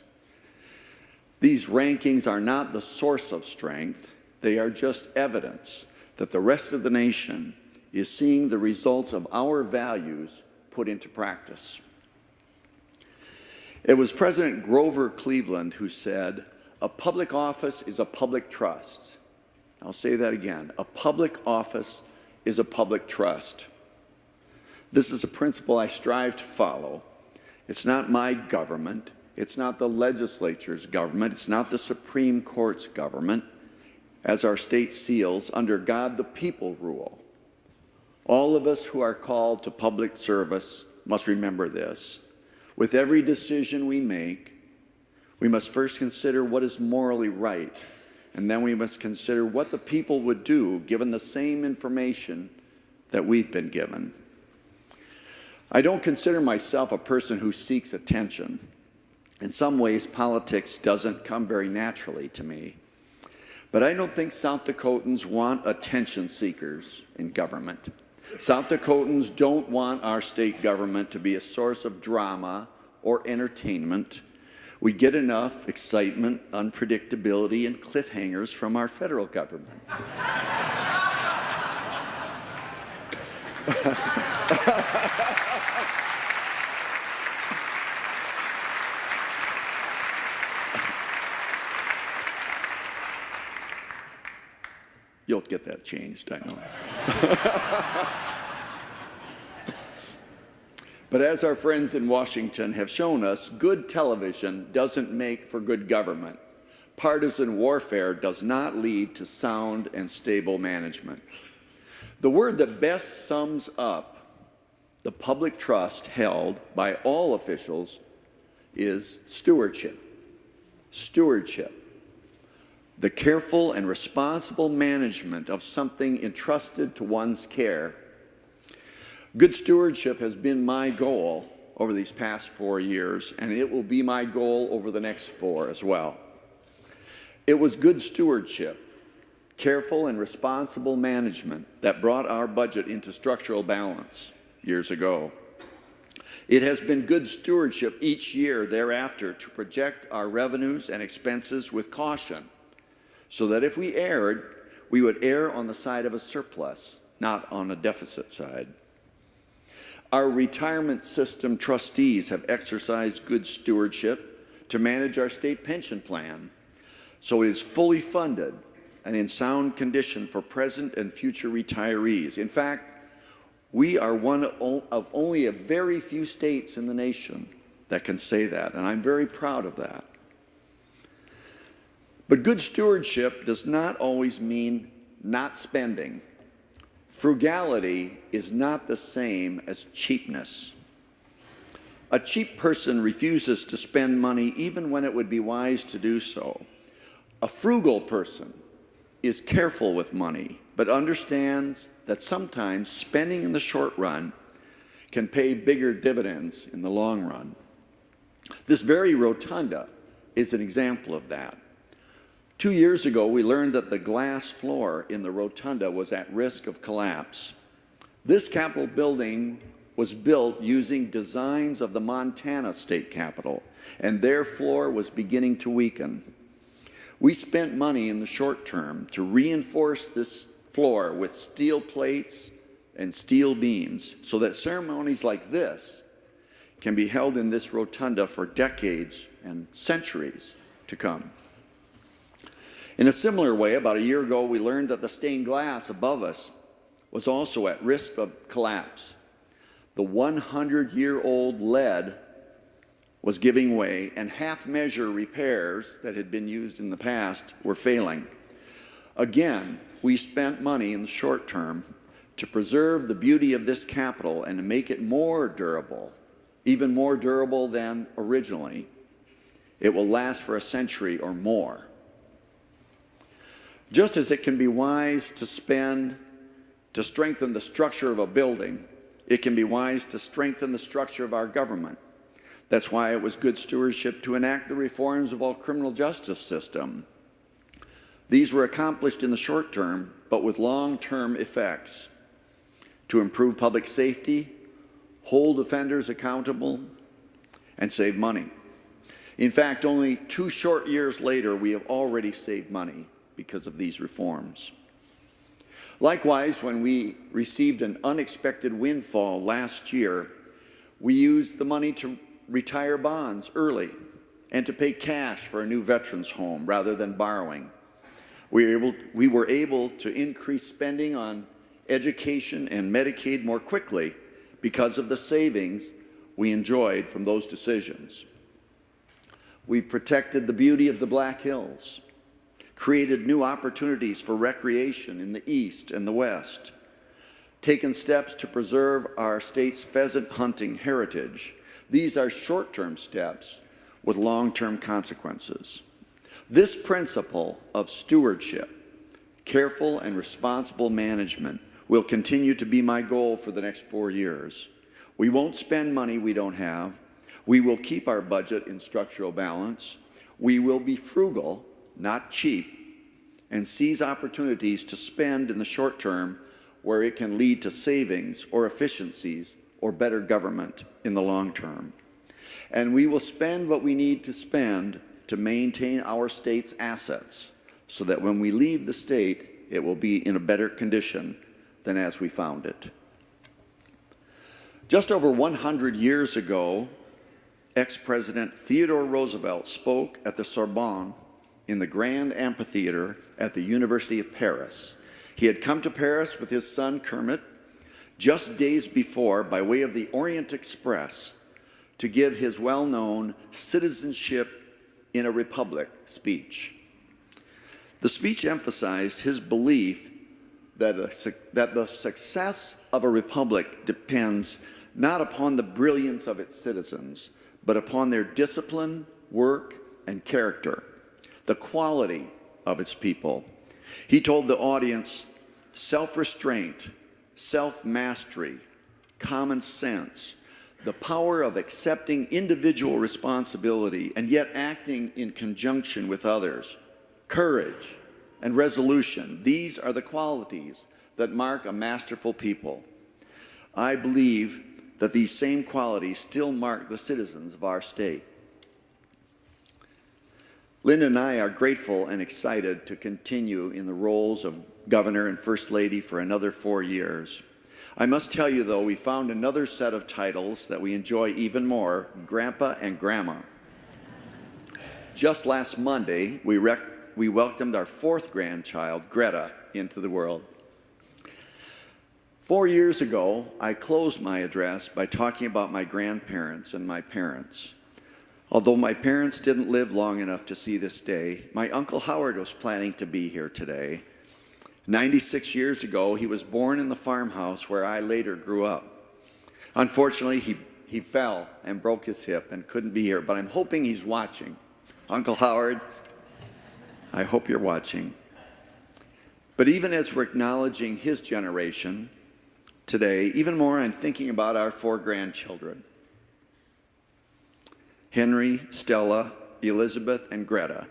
These rankings are not the source of strength. They are just evidence that the rest of the nation is seeing the results of our values put into practice. It was President Grover Cleveland who said, "A public office is a public trust." I'll say that again. A public office is a public trust. This is a principle I strive to follow. It's not my government. It's not the legislature's government. It's not the Supreme Court's government. As our state seals, under God the people rule. All of us who are called to public service must remember this. With every decision we make, we must first consider what is morally right, and then we must consider what the people would do given the same information that we've been given. I don't consider myself a person who seeks attention. In some ways, politics doesn't come very naturally to me. But I don't think South Dakotans want attention seekers in government. South Dakotans don't want our state government to be a source of drama or entertainment. We get enough excitement, unpredictability, and cliffhangers from our federal government. You'll get that. that changed, I know. But as our friends in Washington have shown us, good television doesn't make for good government. Partisan warfare does not lead to sound and stable management. The word that best sums up the public trust held by all officials is stewardship. Stewardship. The careful and responsible management of something entrusted to one's care. Good stewardship has been my goal over these past 4 years, and it will be my goal over the next 4 as well. It was good stewardship, careful and responsible management that brought our budget into structural balance years ago. It has been good stewardship each year thereafter to project our revenues and expenses with caution, so that if we erred, we would err on the side of a surplus, not on a deficit side. Our retirement system trustees have exercised good stewardship to manage our state pension plan, so it is fully funded and in sound condition for present and future retirees. In fact, we are one of only a very few states in the nation that can say that, and I'm very proud of that. But good stewardship does not always mean not spending. Frugality is not the same as cheapness. A cheap person refuses to spend money even when it would be wise to do so. A frugal person is careful with money, but understands that sometimes spending in the short run can pay bigger dividends in the long run. This very rotunda is an example of that. 2 years ago, we learned that the glass floor in the rotunda was at risk of collapse. This Capitol building was built using designs of the Montana State Capitol, and their floor was beginning to weaken. We spent money in the short term to reinforce this floor with steel plates and steel beams so that ceremonies like this can be held in this rotunda for decades and centuries to come. In a similar way, about a year ago, we learned that the stained glass above us was also at risk of collapse. The 100-year-old lead was giving way, and half-measure repairs that had been used in the past were failing. Again, we spent money in the short term to preserve the beauty of this Capitol and to make it more durable, even more durable than originally. It will last for a century or more. Just as it can be wise to spend to strengthen the structure of a building, it can be wise to strengthen the structure of our government. That's why it was good stewardship to enact the reforms of our criminal justice system. These were accomplished in the short term, but with long-term effects to improve public safety, hold offenders accountable, and save money. In fact, only 2 short years later, we have already saved money because of these reforms. Likewise, when we received an unexpected windfall last year, we used the money to retire bonds early and to pay cash for a new veterans home rather than borrowing. We were able to increase spending on education and Medicaid more quickly because of the savings we enjoyed from those decisions. We've protected the beauty of the Black Hills, created new opportunities for recreation in the East and the West, taken steps to preserve our state's pheasant hunting heritage. These are short-term steps with long-term consequences. This principle of stewardship, careful and responsible management, will continue to be my goal for the next 4 years. We won't spend money we don't have. We will keep our budget in structural balance. We will be frugal, not cheap, and seize opportunities to spend in the short term where it can lead to savings or efficiencies or better government in the long term. And we will spend what we need to spend to maintain our state's assets so that when we leave the state, it will be in a better condition than as we found it. Just over 100 years ago, ex-President Theodore Roosevelt spoke at the Sorbonne in the Grand Amphitheater at the University of Paris. He had come to Paris with his son Kermit just days before by way of the Orient Express to give his well-known Citizenship in a Republic speech. The speech emphasized his belief that the success of a republic depends not upon the brilliance of its citizens, but upon their discipline, work, and character, the quality of its people. He told the audience, self-restraint, self-mastery, common sense, the power of accepting individual responsibility and yet acting in conjunction with others, courage and resolution. These are the qualities that mark a masterful people. I believe that these same qualities still mark the citizens of our state. Linda and I are grateful and excited to continue in the roles of Governor and First Lady for another 4 years. I must tell you, though, we found another set of titles that we enjoy even more, Grandpa and Grandma. Just last Monday, we welcomed our 4th grandchild, Greta, into the world. 4 years ago, I closed my address by talking about my grandparents and my parents. Although my parents didn't live long enough to see this day, my Uncle Howard was planning to be here today. 96 years ago, he was born in the farmhouse where I later grew up. Unfortunately, he fell and broke his hip and couldn't be here, but I'm hoping he's watching. Uncle Howard, I hope you're watching. But even as we're acknowledging his generation today, even more I'm thinking about our 4 grandchildren. Henry, Stella, Elizabeth, and Greta.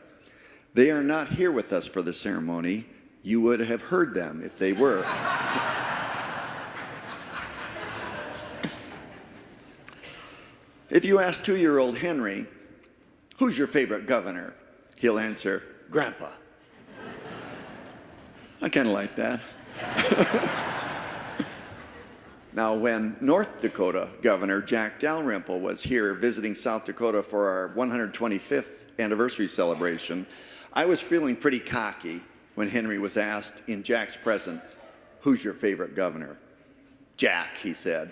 They are not here with us for the ceremony. You would have heard them if they were. If you ask 2-year-old Henry, who's your favorite governor? He'll answer, Grandpa. I kind of like that. Now, when North Dakota Governor Jack Dalrymple was here visiting South Dakota for our 125th anniversary celebration, I was feeling pretty cocky when Henry was asked in Jack's presence, who's your favorite governor? Jack, he said.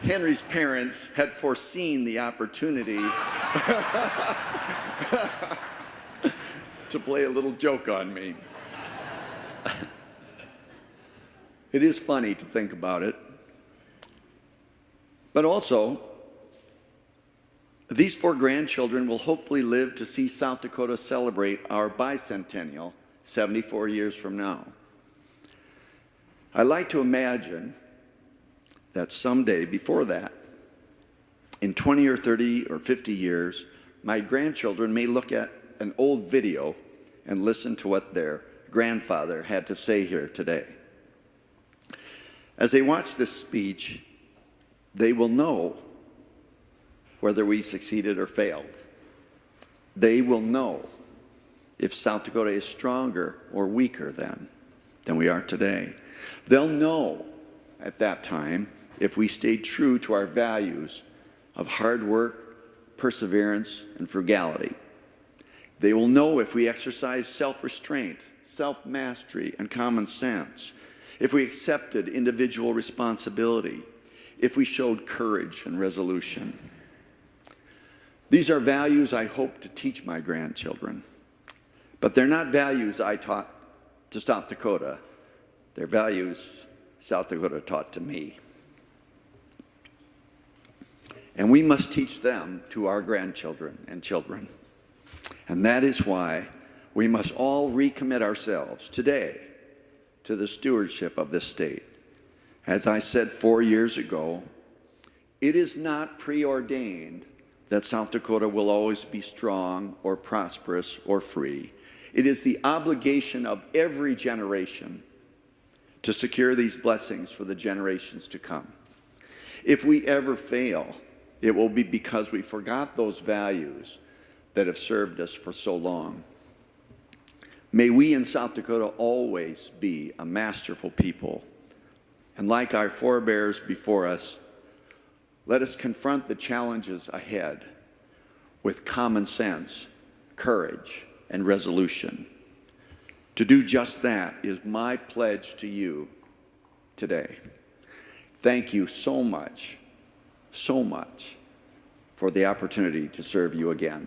Henry's parents had foreseen the opportunity to play a little joke on me. It is funny to think about it. But also, these 4 grandchildren will hopefully live to see South Dakota celebrate our bicentennial 74 years from now. I like to imagine that someday before that, in 20 or 30 or 50 years, my grandchildren may look at an old video and listen to what their grandfather had to say here today. As they watch this speech, they will know whether we succeeded or failed. They will know if South Dakota is stronger or weaker than we are today. They'll know at that time if we stayed true to our values of hard work, perseverance, and frugality. They will know if we exercised self-restraint, self-mastery, and common sense, if we accepted individual responsibility, if we showed courage and resolution. These are values I hope to teach my grandchildren, but they're not values I taught to South Dakota. They're values South Dakota taught to me. And we must teach them to our grandchildren and children. And that is why we must all recommit ourselves today to the stewardship of this state. As I said 4 years ago, it is not preordained that South Dakota will always be strong or prosperous or free. It is the obligation of every generation to secure these blessings for the generations to come. If we ever fail, it will be because we forgot those values that have served us for so long. May we in South Dakota always be a masterful people. And like our forebears before us, let us confront the challenges ahead with common sense, courage, and resolution. To do just that is my pledge to you today. Thank you so much for the opportunity to serve you again.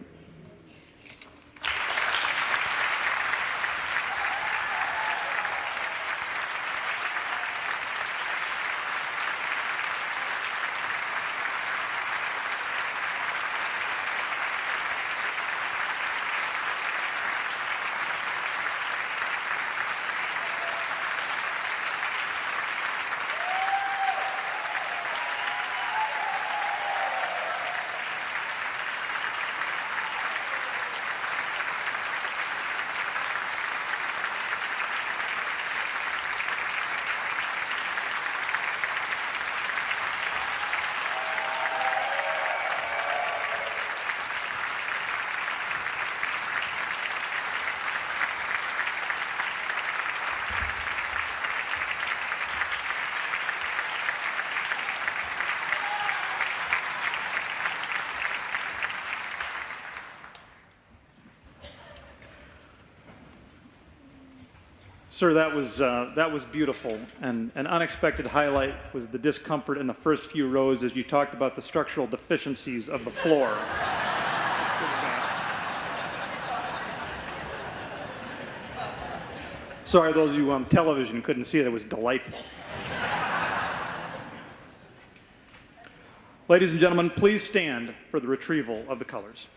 Sir, that was beautiful, and an unexpected highlight was the discomfort in the first few rows as you talked about the structural deficiencies of the floor. Sorry, those of you on television couldn't see it. It was delightful. Ladies and gentlemen, please stand for the retrieval of the colors.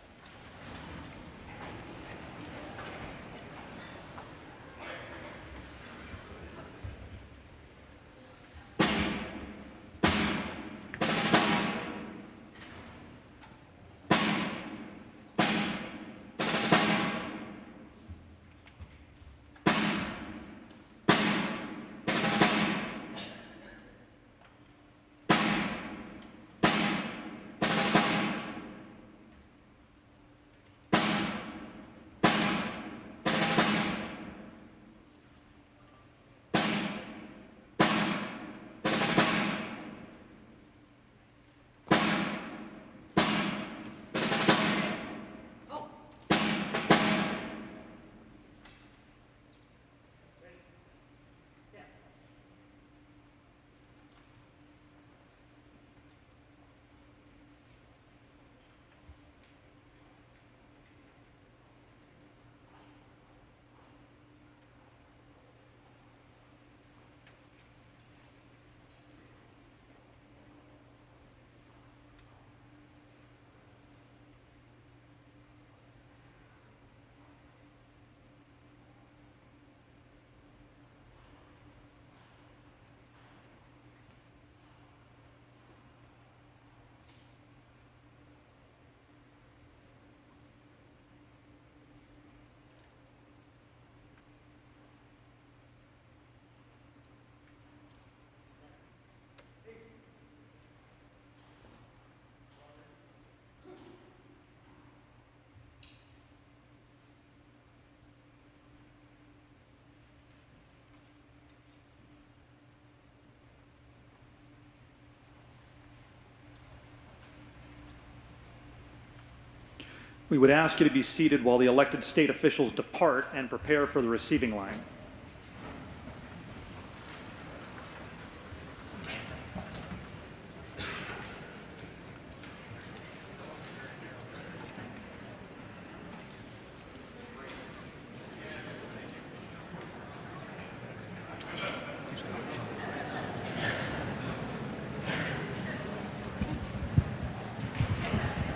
We would ask you to be seated while the elected state officials depart and prepare for the receiving line.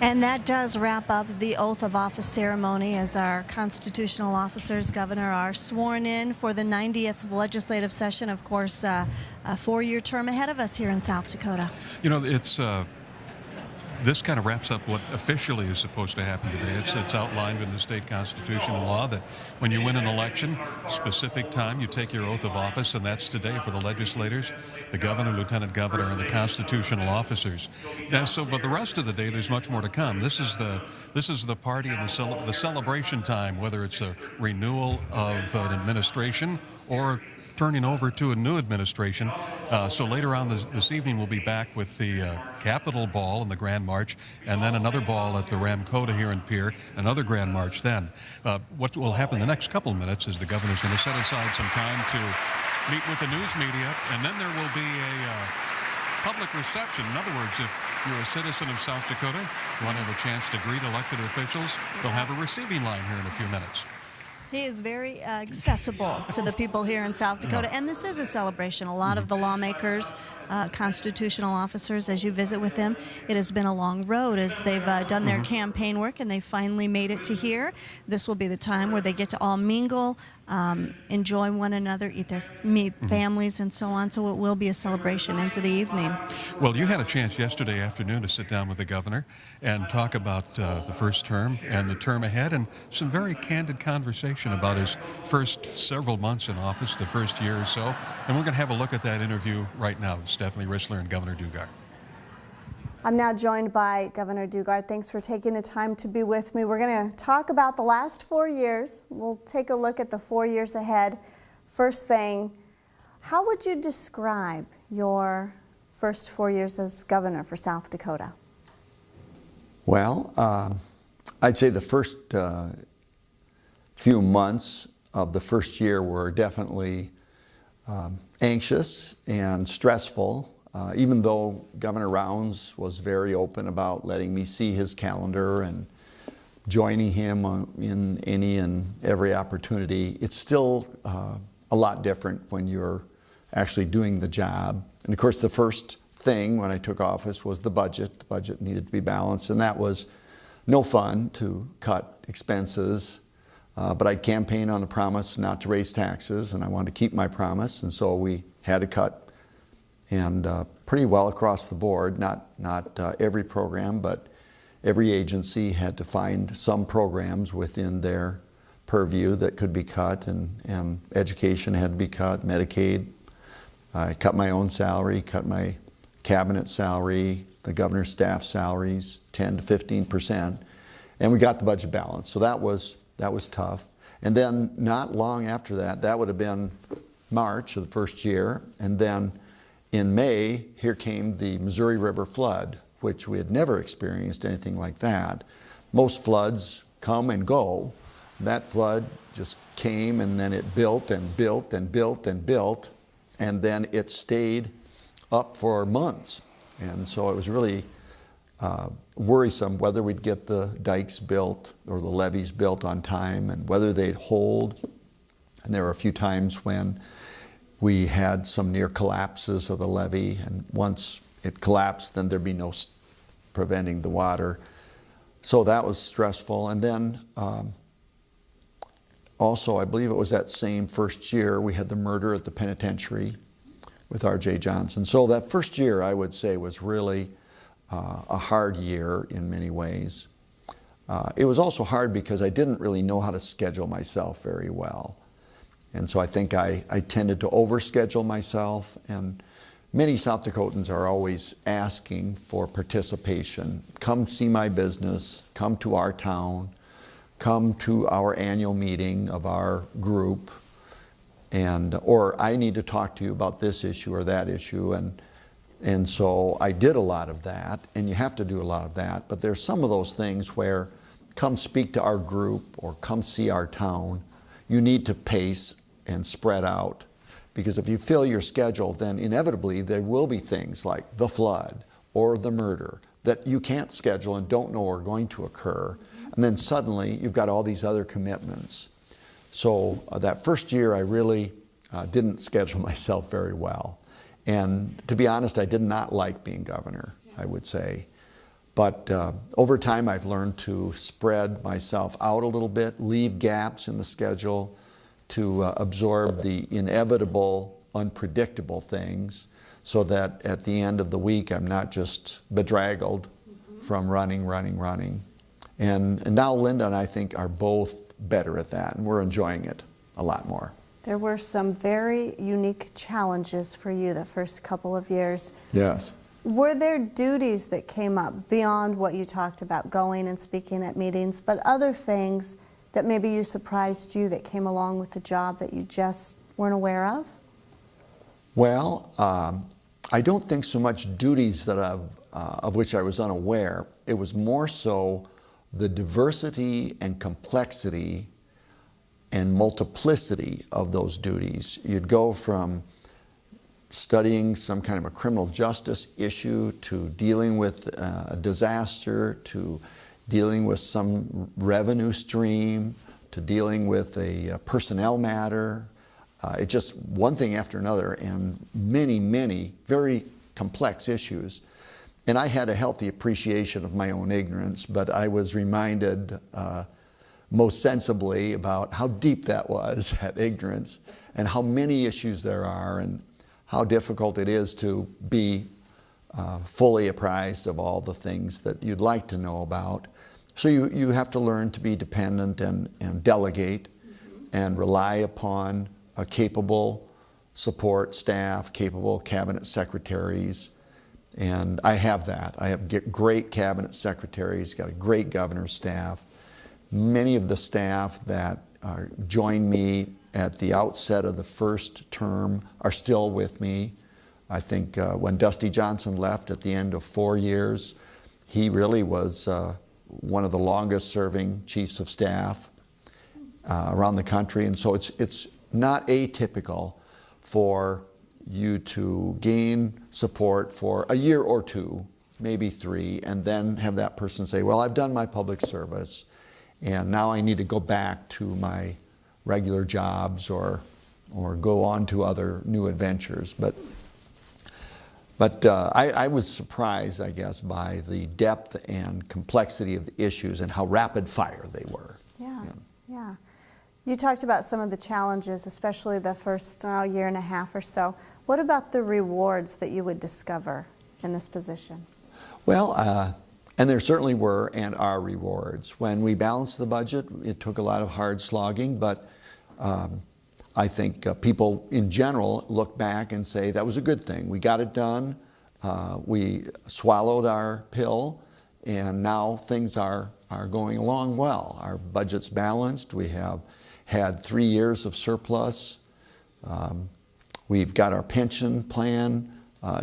And that does wrap up the oath of office ceremony as our constitutional officers, Governor, are sworn in for the 90th legislative session. Of course, a four-year term ahead of us here in South Dakota. You know, it's this kind of wraps up what officially is supposed to happen today. It's outlined in the state constitution and law that when you win an election, specific time, you take your oath of office, and that's today for the legislators, the governor, lieutenant governor, and the constitutional officers. Now, but the rest of the day, there's much more to come. This is the party and the celebration time, whether it's a renewal of an administration or turning over to a new administration. So later on this evening, we'll be back with the Capitol Ball and the Grand March, and then another ball at the Dakota here in Pierre, another Grand March then. What will happen the next couple of minutes is the governor's going to set aside some time to meet with the news media, and then there will be a public reception. In other words, if you're a citizen of South Dakota, you want to have a chance to greet elected officials, they'll have a receiving line here in a few minutes. He is very accessible to the people here in South Dakota, and this is a celebration. A lot of the lawmakers, constitutional officers, as you visit with them, it has been a long road as they've done their campaign work, and they finally made it to here. This will be the time where they get to all mingle, enjoy one another, meet families, and so on. So it will be a celebration into the evening. Well, you had a chance yesterday afternoon to sit down with the governor and talk about the first term and the term ahead, and some very candid conversation about his first several months in office, the first year or so. And we're going to have a look at that interview right now with Stephanie Rissler and Governor Daugaard. I'm now joined by Governor Daugaard. Thanks for taking the time to be with me. We're going to talk about the last 4 years. We'll take a look at the 4 years ahead. First thing, how would you describe your first 4 years as governor for South Dakota? Well, I'd say the first few months of the first year were definitely anxious and stressful. Even though Governor Rounds was very open about letting me see his calendar and joining him in any and every opportunity, it's still a lot different when you're actually doing the job. And of course, the first thing when I took office was the budget. The budget needed to be balanced, and that was no fun to cut expenses. But I campaigned on a promise not to raise taxes, and I wanted to keep my promise, and so we had to cut. And pretty well across the board, not every program, but every agency had to find some programs within their purview that could be cut, and education had to be cut, Medicaid. I cut my own salary, cut my cabinet salary, the governor's staff salaries, 10 to 15%, and we got the budget balanced. So that was tough. And then not long after that, that would have been March of the first year, and then in May, here came the Missouri River flood, which we had never experienced anything like that. Most floods come and go. That flood just came, and then it built and built and built and built, and then it stayed up for months. And so it was really worrisome whether we'd get the dikes built or the levees built on time and whether they'd hold. And there were a few times when we had some near collapses of the levee, and once it collapsed, then there'd be no preventing the water. So that was stressful. And then also, I believe it was that same first year, we had the murder at the penitentiary with R.J. Johnson. So that first year, I would say, was really a hard year in many ways. It was also hard because I didn't really know how to schedule myself very well. And so I think I tended to overschedule myself, and many South Dakotans are always asking for participation. Come see my business, come to our town, come to our annual meeting of our group, or I need to talk to you about this issue or that issue. And so I did a lot of that, and you have to do a lot of that, but there's some of those things where come speak to our group or come see our town. You need to pace and spread out, because if you fill your schedule, then inevitably there will be things like the flood or the murder that you can't schedule and don't know are going to occur. And then suddenly you've got all these other commitments. So that first year I really didn't schedule myself very well. And to be honest, I did not like being governor, I would say. But over time I've learned to spread myself out a little bit, leave gaps in the schedule, to absorb the inevitable, unpredictable things, so that at the end of the week I'm not just bedraggled from running. And now Linda and I think are both better at that, and we're enjoying it a lot more. There were some very unique challenges for you the first couple of years. Yes. Were there duties that came up beyond what you talked about, going and speaking at meetings, but other things that maybe you surprised you that came along with the job that you just weren't aware of? Well, I don't think so much duties that of which I was unaware. It was more so the diversity and complexity and multiplicity of those duties. You'd go from studying some kind of a criminal justice issue to dealing with a disaster to dealing with some revenue stream to dealing with a personnel matter. It just one thing after another, and many, many very complex issues. And I had a healthy appreciation of my own ignorance, but I was reminded most sensibly about how deep that was, that ignorance, and how many issues there are, and how difficult it is to be fully apprised of all the things that you'd like to know about. So you have to learn to be dependent and delegate and rely upon a capable support staff, capable cabinet secretaries, and I have that. I have great cabinet secretaries, got a great governor's staff. Many of the staff that joined me at the outset of the first term are still with me. I think when Dusty Johnson left at the end of 4 years, he really was one of the longest serving chiefs of staff around the country, and so it's not atypical for you to gain support for a year or two, maybe 3, and then have that person say, well, I've done my public service, and now I need to go back to my regular jobs or go on to other new adventures. But I was surprised, I guess, by the depth and complexity of the issues and how rapid fire they were. Yeah. You talked about some of the challenges, especially the first year and a half or so. What about the rewards that you would discover in this position? Well, and there certainly were and are rewards. When we balanced the budget, it took a lot of hard slogging, but I think people in general look back and say that was a good thing. We got it done, we swallowed our pill, and now things are going along well. Our budget's balanced. We have had 3 years of surplus. We've got our pension plan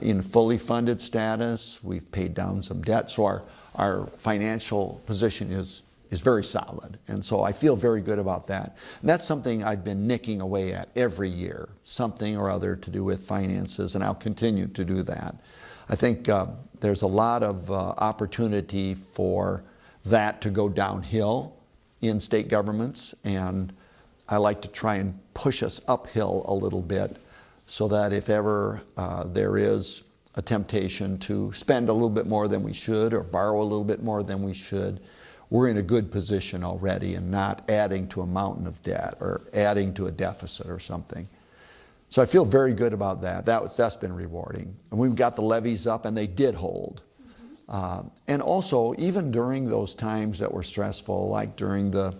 in fully funded status. We've paid down some debt. So our financial position is very solid. And so I feel very good about that. And that's something I've been nicking away at every year, something or other to do with finances, and I'll continue to do that. I think there's a lot of opportunity for that to go downhill in state governments, and I like to try and push us uphill a little bit so that if ever there is a temptation to spend a little bit more than we should or borrow a little bit more than we should, we're in a good position already and not adding to a mountain of debt or adding to a deficit or something. So I feel very good about that. That's been rewarding. And we've got the levies up, and they did hold. And also, even during those times that were stressful, like during the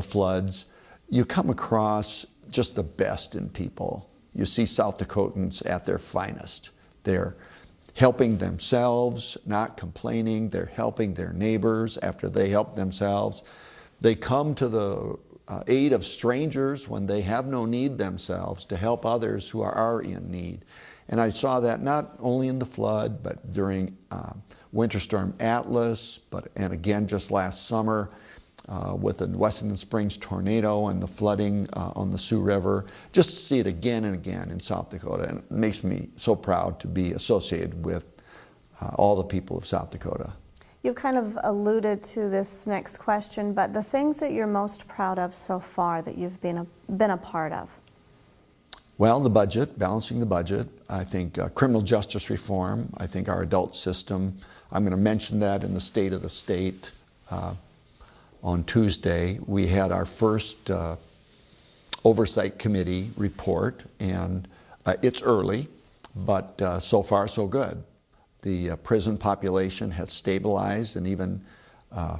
floods, you come across just the best in people. You see South Dakotans at their finest. They're helping themselves, not complaining. They're helping their neighbors after they help themselves. They come to the aid of strangers when they have no need themselves to help others who are in need. And I saw that not only in the flood, but during Winter Storm Atlas, and again just last summer with the Wessington Springs tornado and the flooding on the Sioux River. Just to see it again and again in South Dakota, and it makes me so proud to be associated with all the people of South Dakota. You've kind of alluded to this next question, but the things that you're most proud of so far that you've been a part of? Well, the budget, balancing the budget. I think criminal justice reform. I think our adult system. I'm going to mention that in the State of the State on Tuesday. We had our first Oversight Committee report, and it's early, but so far so good. The prison population has stabilized and even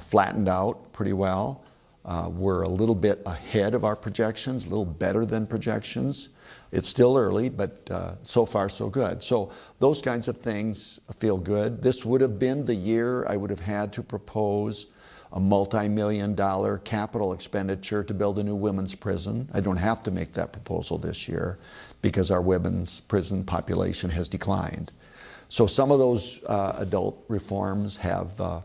flattened out pretty well. We're a little bit ahead of our projections, a little better than projections. It's still early, but so far so good. So those kinds of things feel good. This would have been the year I would have had to propose a multi-million-dollar capital expenditure to build a new women's prison. I don't have to make that proposal this year. because our women's prison population has declined. So some of those adult reforms have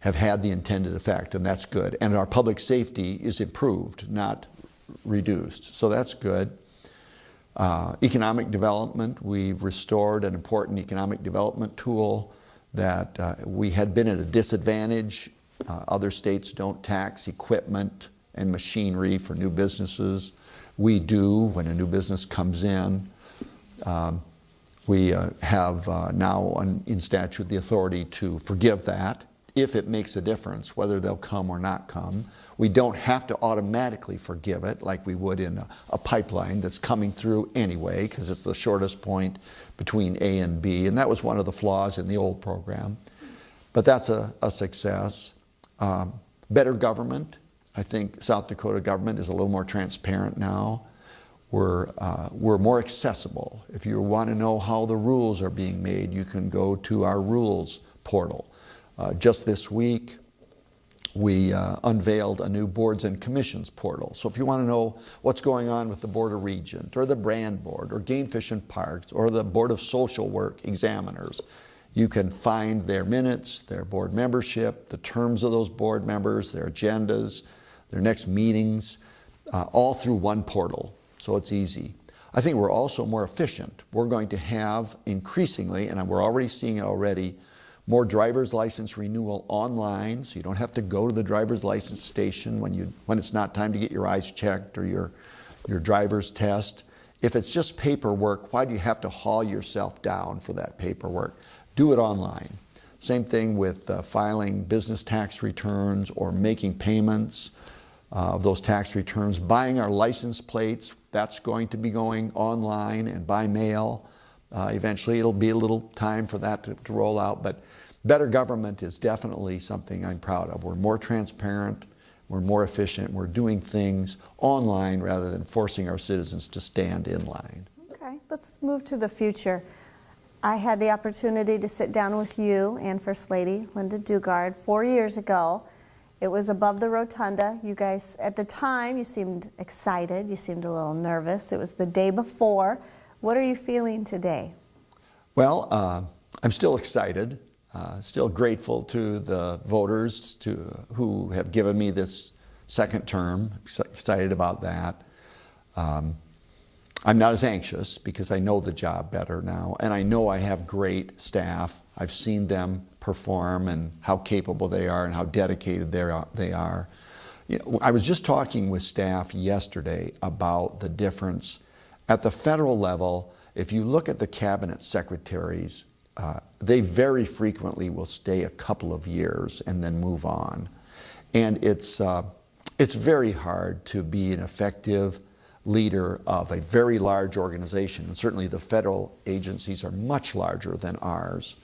had the intended effect, and that's good. And our public safety is improved, not reduced. So that's good. Economic development, we've restored an important economic development tool that we had been at a disadvantage. Other states don't tax equipment and machinery for new businesses. We do when a new business comes in. We have now in statute the authority to forgive that if it makes a difference, whether they'll come or not come. We don't have to automatically forgive it like we would in a pipeline that's coming through anyway, because it's the shortest point between A and B, and that was one of the flaws in the old program. But that's a success. Better government. I think South Dakota government is a little more transparent now. We're more accessible. If you want to know how the rules are being made, you can go to our rules portal. Just this week, we unveiled a new boards and commissions portal. So if you want to know what's going on with the Board of Regents, or the Brand Board, or Game Fish and Parks, or the Board of Social Work examiners, you can find their minutes, their board membership, the terms of those board members, their agendas, their next meetings, all through one portal. So it's easy. I think we're also more efficient. We're going to have increasingly, and we're already seeing it already, more driver's license renewal online, so you don't have to go to the driver's license station when it's not time to get your eyes checked or your driver's test. If it's just paperwork, why do you have to haul yourself down for that paperwork? Do it online. Same thing with filing business tax returns or making payments of those tax returns. Buying our license plates, that's going to be going online and by mail. Eventually it'll be a little time for that to roll out, but better government is definitely something I'm proud of. We're more transparent, we're more efficient, we're doing things online rather than forcing our citizens to stand in line. Okay, let's move to the future. I had the opportunity to sit down with you and First Lady Linda Daugaard 4 years ago. It was above the rotunda. You guys, at the time, you seemed excited, you seemed a little nervous. It was the day before. What are you feeling today? Well, I'm still excited, still grateful to the voters who have given me this second term, excited about that. I'm not as anxious because I know the job better now, and I know I have great staff. I've seen them perform and how capable they are and how dedicated they are. You know, I was just talking with staff yesterday about the difference. At the federal level, if you look at the cabinet secretaries, they very frequently will stay a couple of years and then move on. And it's very hard to be an effective leader of a very large organization, and certainly the federal agencies are much larger than ours.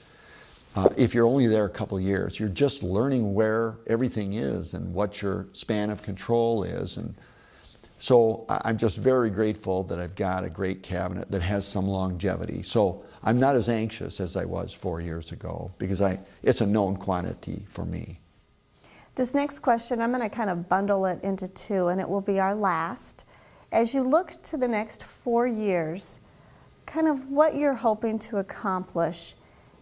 If you're only there a couple of years, you're just learning where everything is and what your span of control is. And so I'm just very grateful that I've got a great cabinet that has some longevity. So I'm not as anxious as I was 4 years ago because it's a known quantity for me. This next question, I'm going to kind of bundle it into two, and it will be our last. As you look to the next 4 years, kind of what you're hoping to accomplish,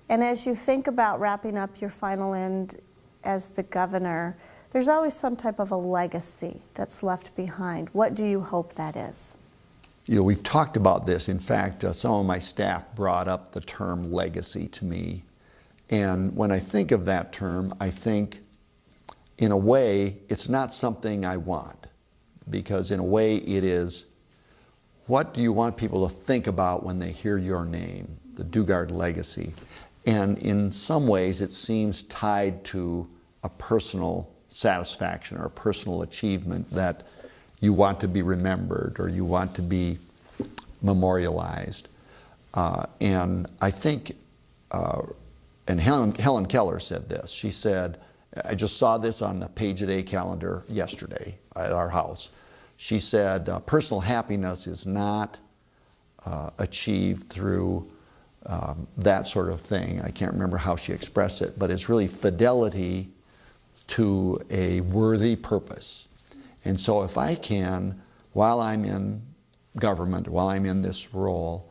and as you think about wrapping up your final end as the governor, there's always some type of a legacy that's left behind. What do you hope that is? You know, we've talked about this. In fact, some of my staff brought up the term legacy to me. And when I think of that term, I think, in a way, it's not something I want. Because in a way it is, what do you want people to think about when they hear your name, the Daugaard legacy? And in some ways it seems tied to a personal satisfaction or a personal achievement that you want to be remembered or you want to be memorialized. And I think, and Helen Keller said this, she said, I just saw this on the Page a Day calendar yesterday at our house. She said, personal happiness is not achieved through that sort of thing. I can't remember how she expressed it, but it's really fidelity to a worthy purpose. And so if I can, while I'm in government, while I'm in this role,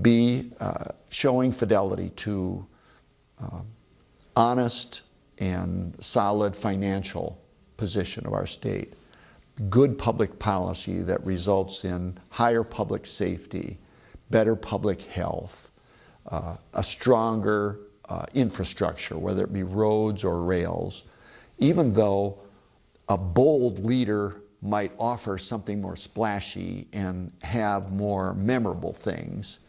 be showing fidelity to honest and solid financial position of our state, good public policy that results in higher public safety, better public health, a stronger infrastructure, whether it be roads or rails. Even though a bold leader might offer something more splashy and have more memorable things,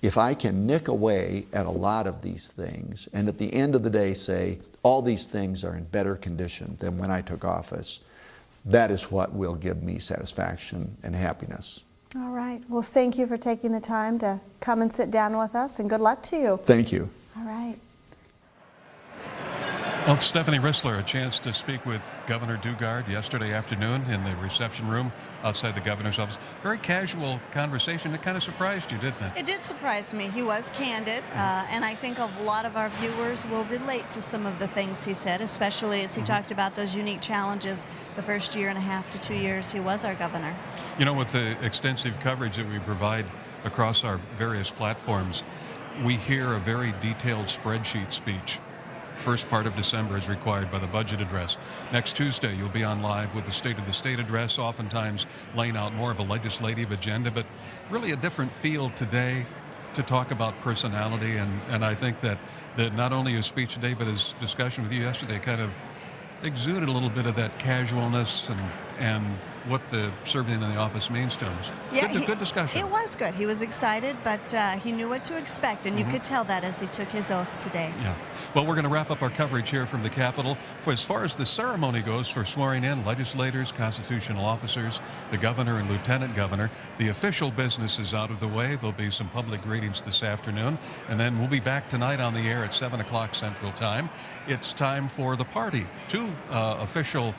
if I can nick away at a lot of these things and at the end of the day say all these things are in better condition than when I took office, that is what will give me satisfaction and happiness. All right. Well, thank you for taking the time to come and sit down with us, and good luck to you. Thank you. All right. Well, Stephanie Rissler, a chance to speak with Governor Daugaard yesterday afternoon in the reception room outside the governor's office. Very casual conversation. It kind of surprised you, didn't it? It did surprise me. He was candid, and I think a lot of our viewers will relate to some of the things he said, especially as he talked about those unique challenges the first year and a half to 2 years he was our governor. You know, with the extensive coverage that we provide across our various platforms, we hear a very detailed spreadsheet speech. First part of December is required by the budget address. Next Tuesday, you'll be on live with the State of the State address, oftentimes laying out more of a legislative agenda, but really a different feel today to talk about personality. And I think that not only his speech today, but his discussion with you yesterday kind of exuded a little bit of that casualness and what the serving in the office means to him. Yeah, good discussion. It was good. He was excited, but he knew what to expect, and you could tell that as he took his oath today. Yeah. Well, we're going to wrap up our coverage here from the Capitol. For as far as the ceremony goes for swearing in legislators, constitutional officers, the governor and lieutenant governor, the official business is out of the way. There'll be some public greetings this afternoon, and then we'll be back tonight on the air at 7 o'clock Central Time. It's time for the party. Two official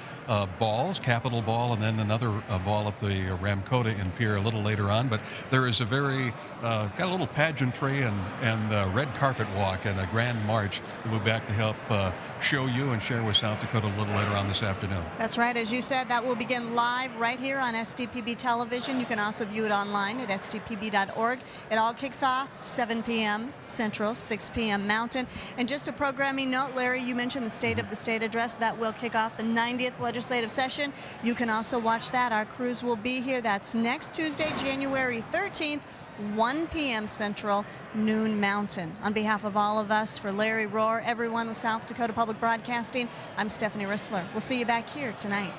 balls, Capitol Ball and then another ball at the Dakota in Pierre a little later on. But there is a very, got a little pageantry and red carpet walk and a grand march. We'll be back to help show you and share with South Dakota a little later on this afternoon. That's right. As you said, that will begin live right here on SDPB television. You can also view it online at sdpb.org. It all kicks off 7 p.m. Central, 6 p.m. Mountain. And just a programming note, Larry, you mentioned the State of the State address. That will kick off the 90th legislative session. You can also watch that. Our crews will be here. That's next Tuesday, January 13th. 1 p.m. Central, noon Mountain. On behalf of all of us, for Larry Rohr, everyone with South Dakota Public Broadcasting, I'm Stephanie Rissler. We'll see you back here tonight.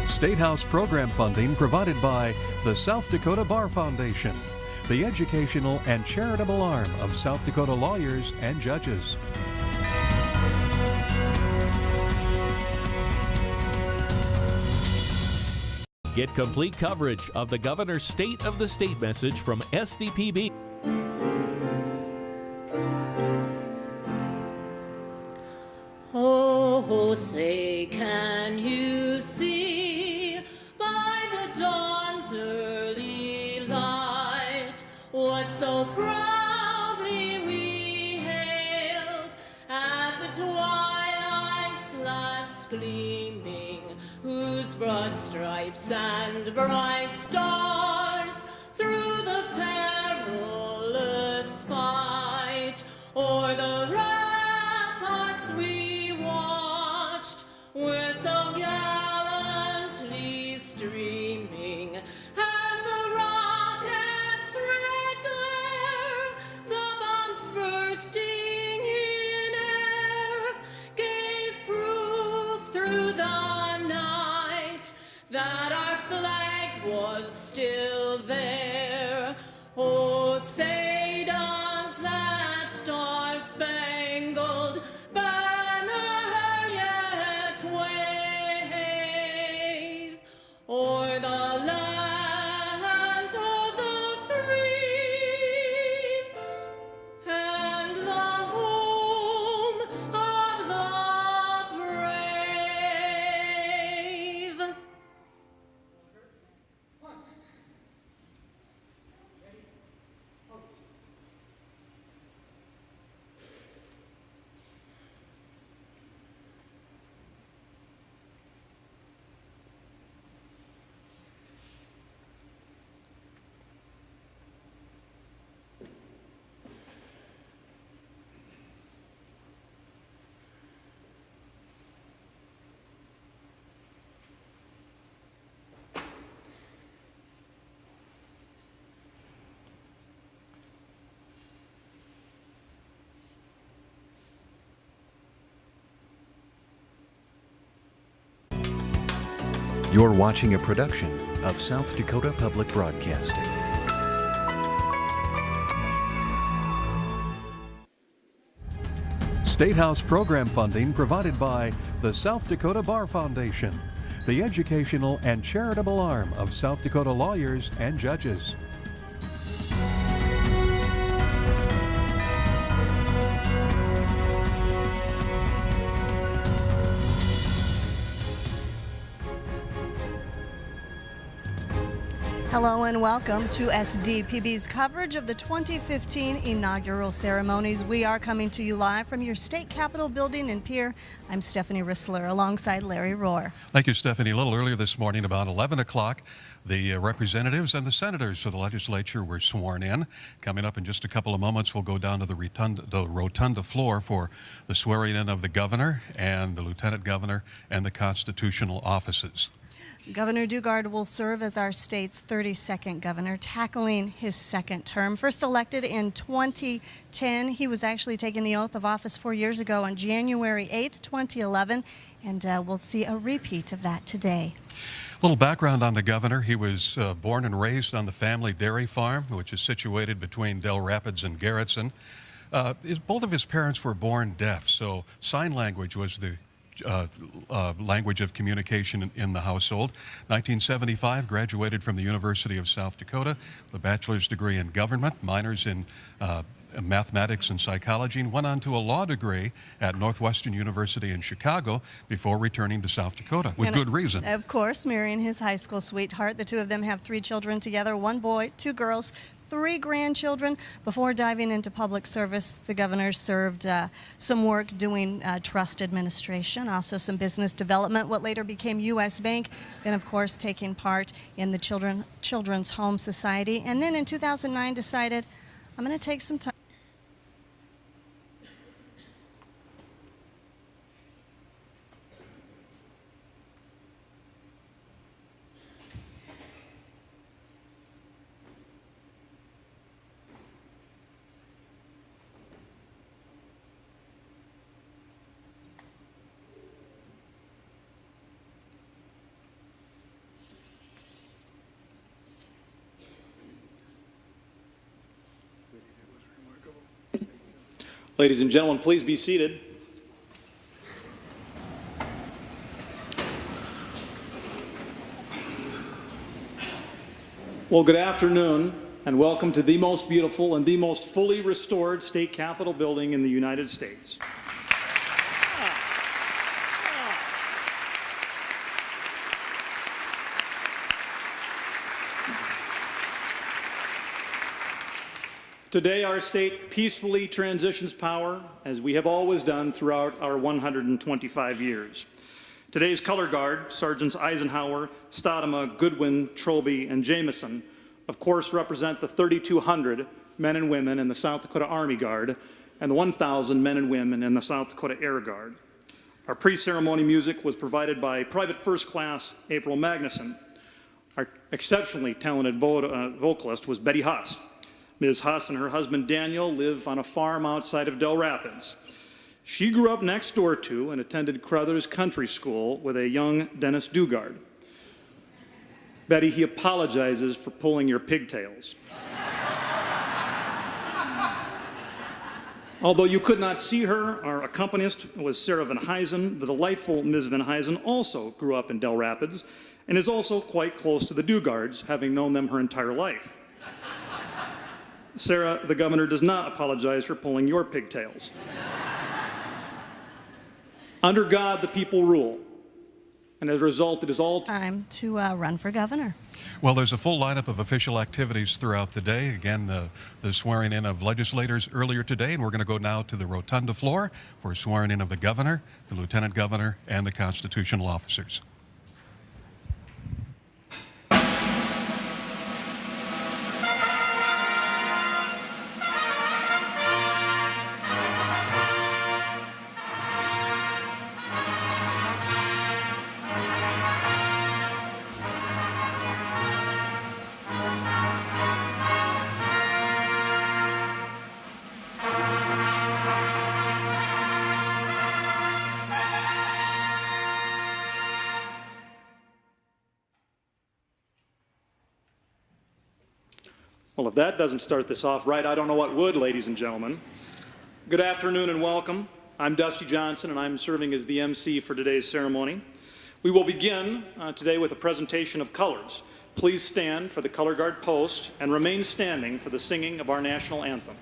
State House program funding provided by the South Dakota Bar Foundation, the educational and charitable arm of South Dakota lawyers and judges. Get complete coverage of the Governor's State of the State message from SDPB. Oh, say, can you see by the dawn's early light what so proudly we hailed at the twilight's last gleaming, whose broad stripes and bright stars through the perilous fight o'er the ramparts we watched were so gallantly streaming, and the rockets' red glare, the bombs bursting in air, gave proof through the night that our flag was still You're watching a production of South Dakota Public Broadcasting. State House program funding provided by the South Dakota Bar Foundation, the educational and charitable arm of South Dakota lawyers and judges. Hello and welcome to SDPB's coverage of the 2015 inaugural ceremonies. We are coming to you live from your state capitol building in Pierre. I'm Stephanie Rissler alongside Larry Rohr. Thank you, Stephanie. A little earlier this morning, about 11 o'clock, the representatives and the senators for the legislature were sworn in. Coming up in just a couple of moments, we'll go down to the rotunda floor for the swearing in of the governor and the lieutenant governor and the constitutional offices. Governor Daugaard will serve as our state's 32nd governor, tackling his second term. First elected in 2010, he was actually taking the oath of office 4 years ago on January 8th, 2011, and we'll see a repeat of that today. A little background on the governor. He was born and raised on the family dairy farm, which is situated between Del Rapids and Garretson. Both of his parents were born deaf, so sign language was the language of communication in the household. 1975, graduated from the University of South Dakota, with a bachelor's degree in government, minors in mathematics and psychology, and went on to a law degree at Northwestern University in Chicago before returning to South Dakota, with good reason. Of course, marrying his high school sweetheart. The two of them have 3 children together, 1 boy, 2 girls, 3 grandchildren. Before diving into public service, the governor served some work doing trust administration, also some business development, what later became U.S. Bank, then of course taking part in the Children's Home Society, and then in 2009 decided, I'm going to take some time. Ladies and gentlemen, please be seated. Well, good afternoon, and welcome to the most beautiful and the most fully restored state capitol building in the United States. Today, our state peacefully transitions power, as we have always done throughout our 125 years. Today's color guard, Sergeants Eisenhower, Stoudemire, Goodwin, Trowbridge, and Jameson, of course, represent the 3,200 men and women in the South Dakota Army Guard and the 1,000 men and women in the South Dakota Air Guard. Our pre-ceremony music was provided by Private First Class April Magnuson. Our exceptionally talented vocalist was Betty Huss. Ms. Huss and her husband Daniel live on a farm outside of Del Rapids. She grew up next door to and attended Crothers Country School with a young Dennis Daugaard. Betty, he apologizes for pulling your pigtails. Although you could not see her, our accompanist was Sarah Van Huysen. The delightful Ms. Van Huysen also grew up in Del Rapids and is also quite close to the Daugaards, having known them her entire life. Sarah, the governor, does not apologize for pulling your pigtails. Under God, the people rule. And as a result, it is all time to run for governor. Well, there's a full lineup of official activities throughout the day. Again, the swearing in of legislators earlier today, and we're going to go now to the rotunda floor for swearing in of the governor, the lieutenant governor, and the constitutional officers. Well, if that doesn't start this off right, I don't know what would, ladies and gentlemen. Good afternoon and welcome. I'm Dusty Johnson, and I'm serving as the MC for today's ceremony. We will begin today with a presentation of colors. Please stand for the color guard post and remain standing for the singing of our national anthem.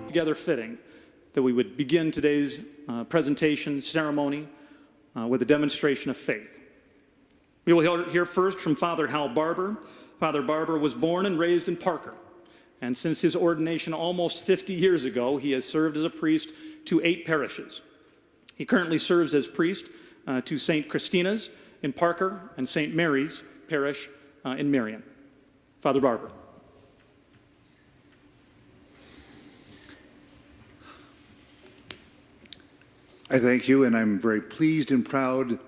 Together fitting that we would begin today's presentation ceremony with a demonstration of faith. We will hear first from Father Hal Barber. Father Barber was born and raised in Parker, and since his ordination almost 50 years ago, he has served as a priest to 8 parishes. He currently serves as priest to St. Christina's in Parker and St. Mary's Parish in Marion. Father Barber. I thank you, and I'm very pleased and proud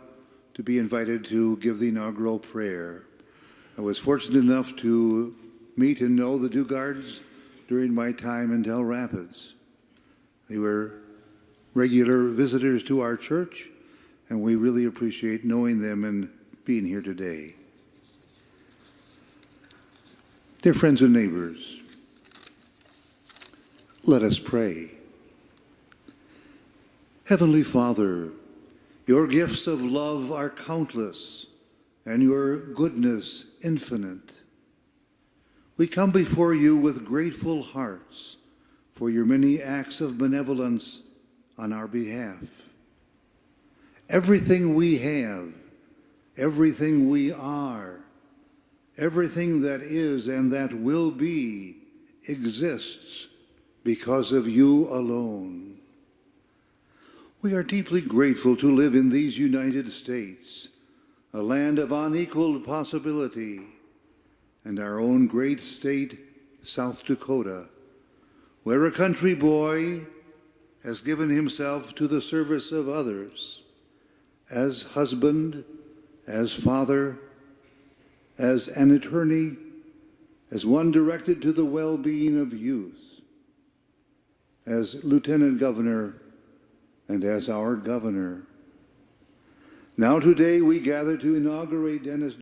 to be invited to give the inaugural prayer. I was fortunate enough to meet and know the Daugaards during my time in Del Rapids. They were regular visitors to our church, and we really appreciate knowing them and being here today. Dear friends and neighbors, let us pray. Heavenly Father, your gifts of love are countless and your goodness infinite. We come before you with grateful hearts for your many acts of benevolence on our behalf. Everything we have, everything we are, everything that is and that will be exists because of you alone. We are deeply grateful to live in these United States, a land of unequaled possibility, and our own great state, South Dakota, where a country boy has given himself to the service of others, as husband, as father, as an attorney, as one directed to the well-being of youth, as lieutenant governor, and as our governor. Now today we gather to inaugurate Dennis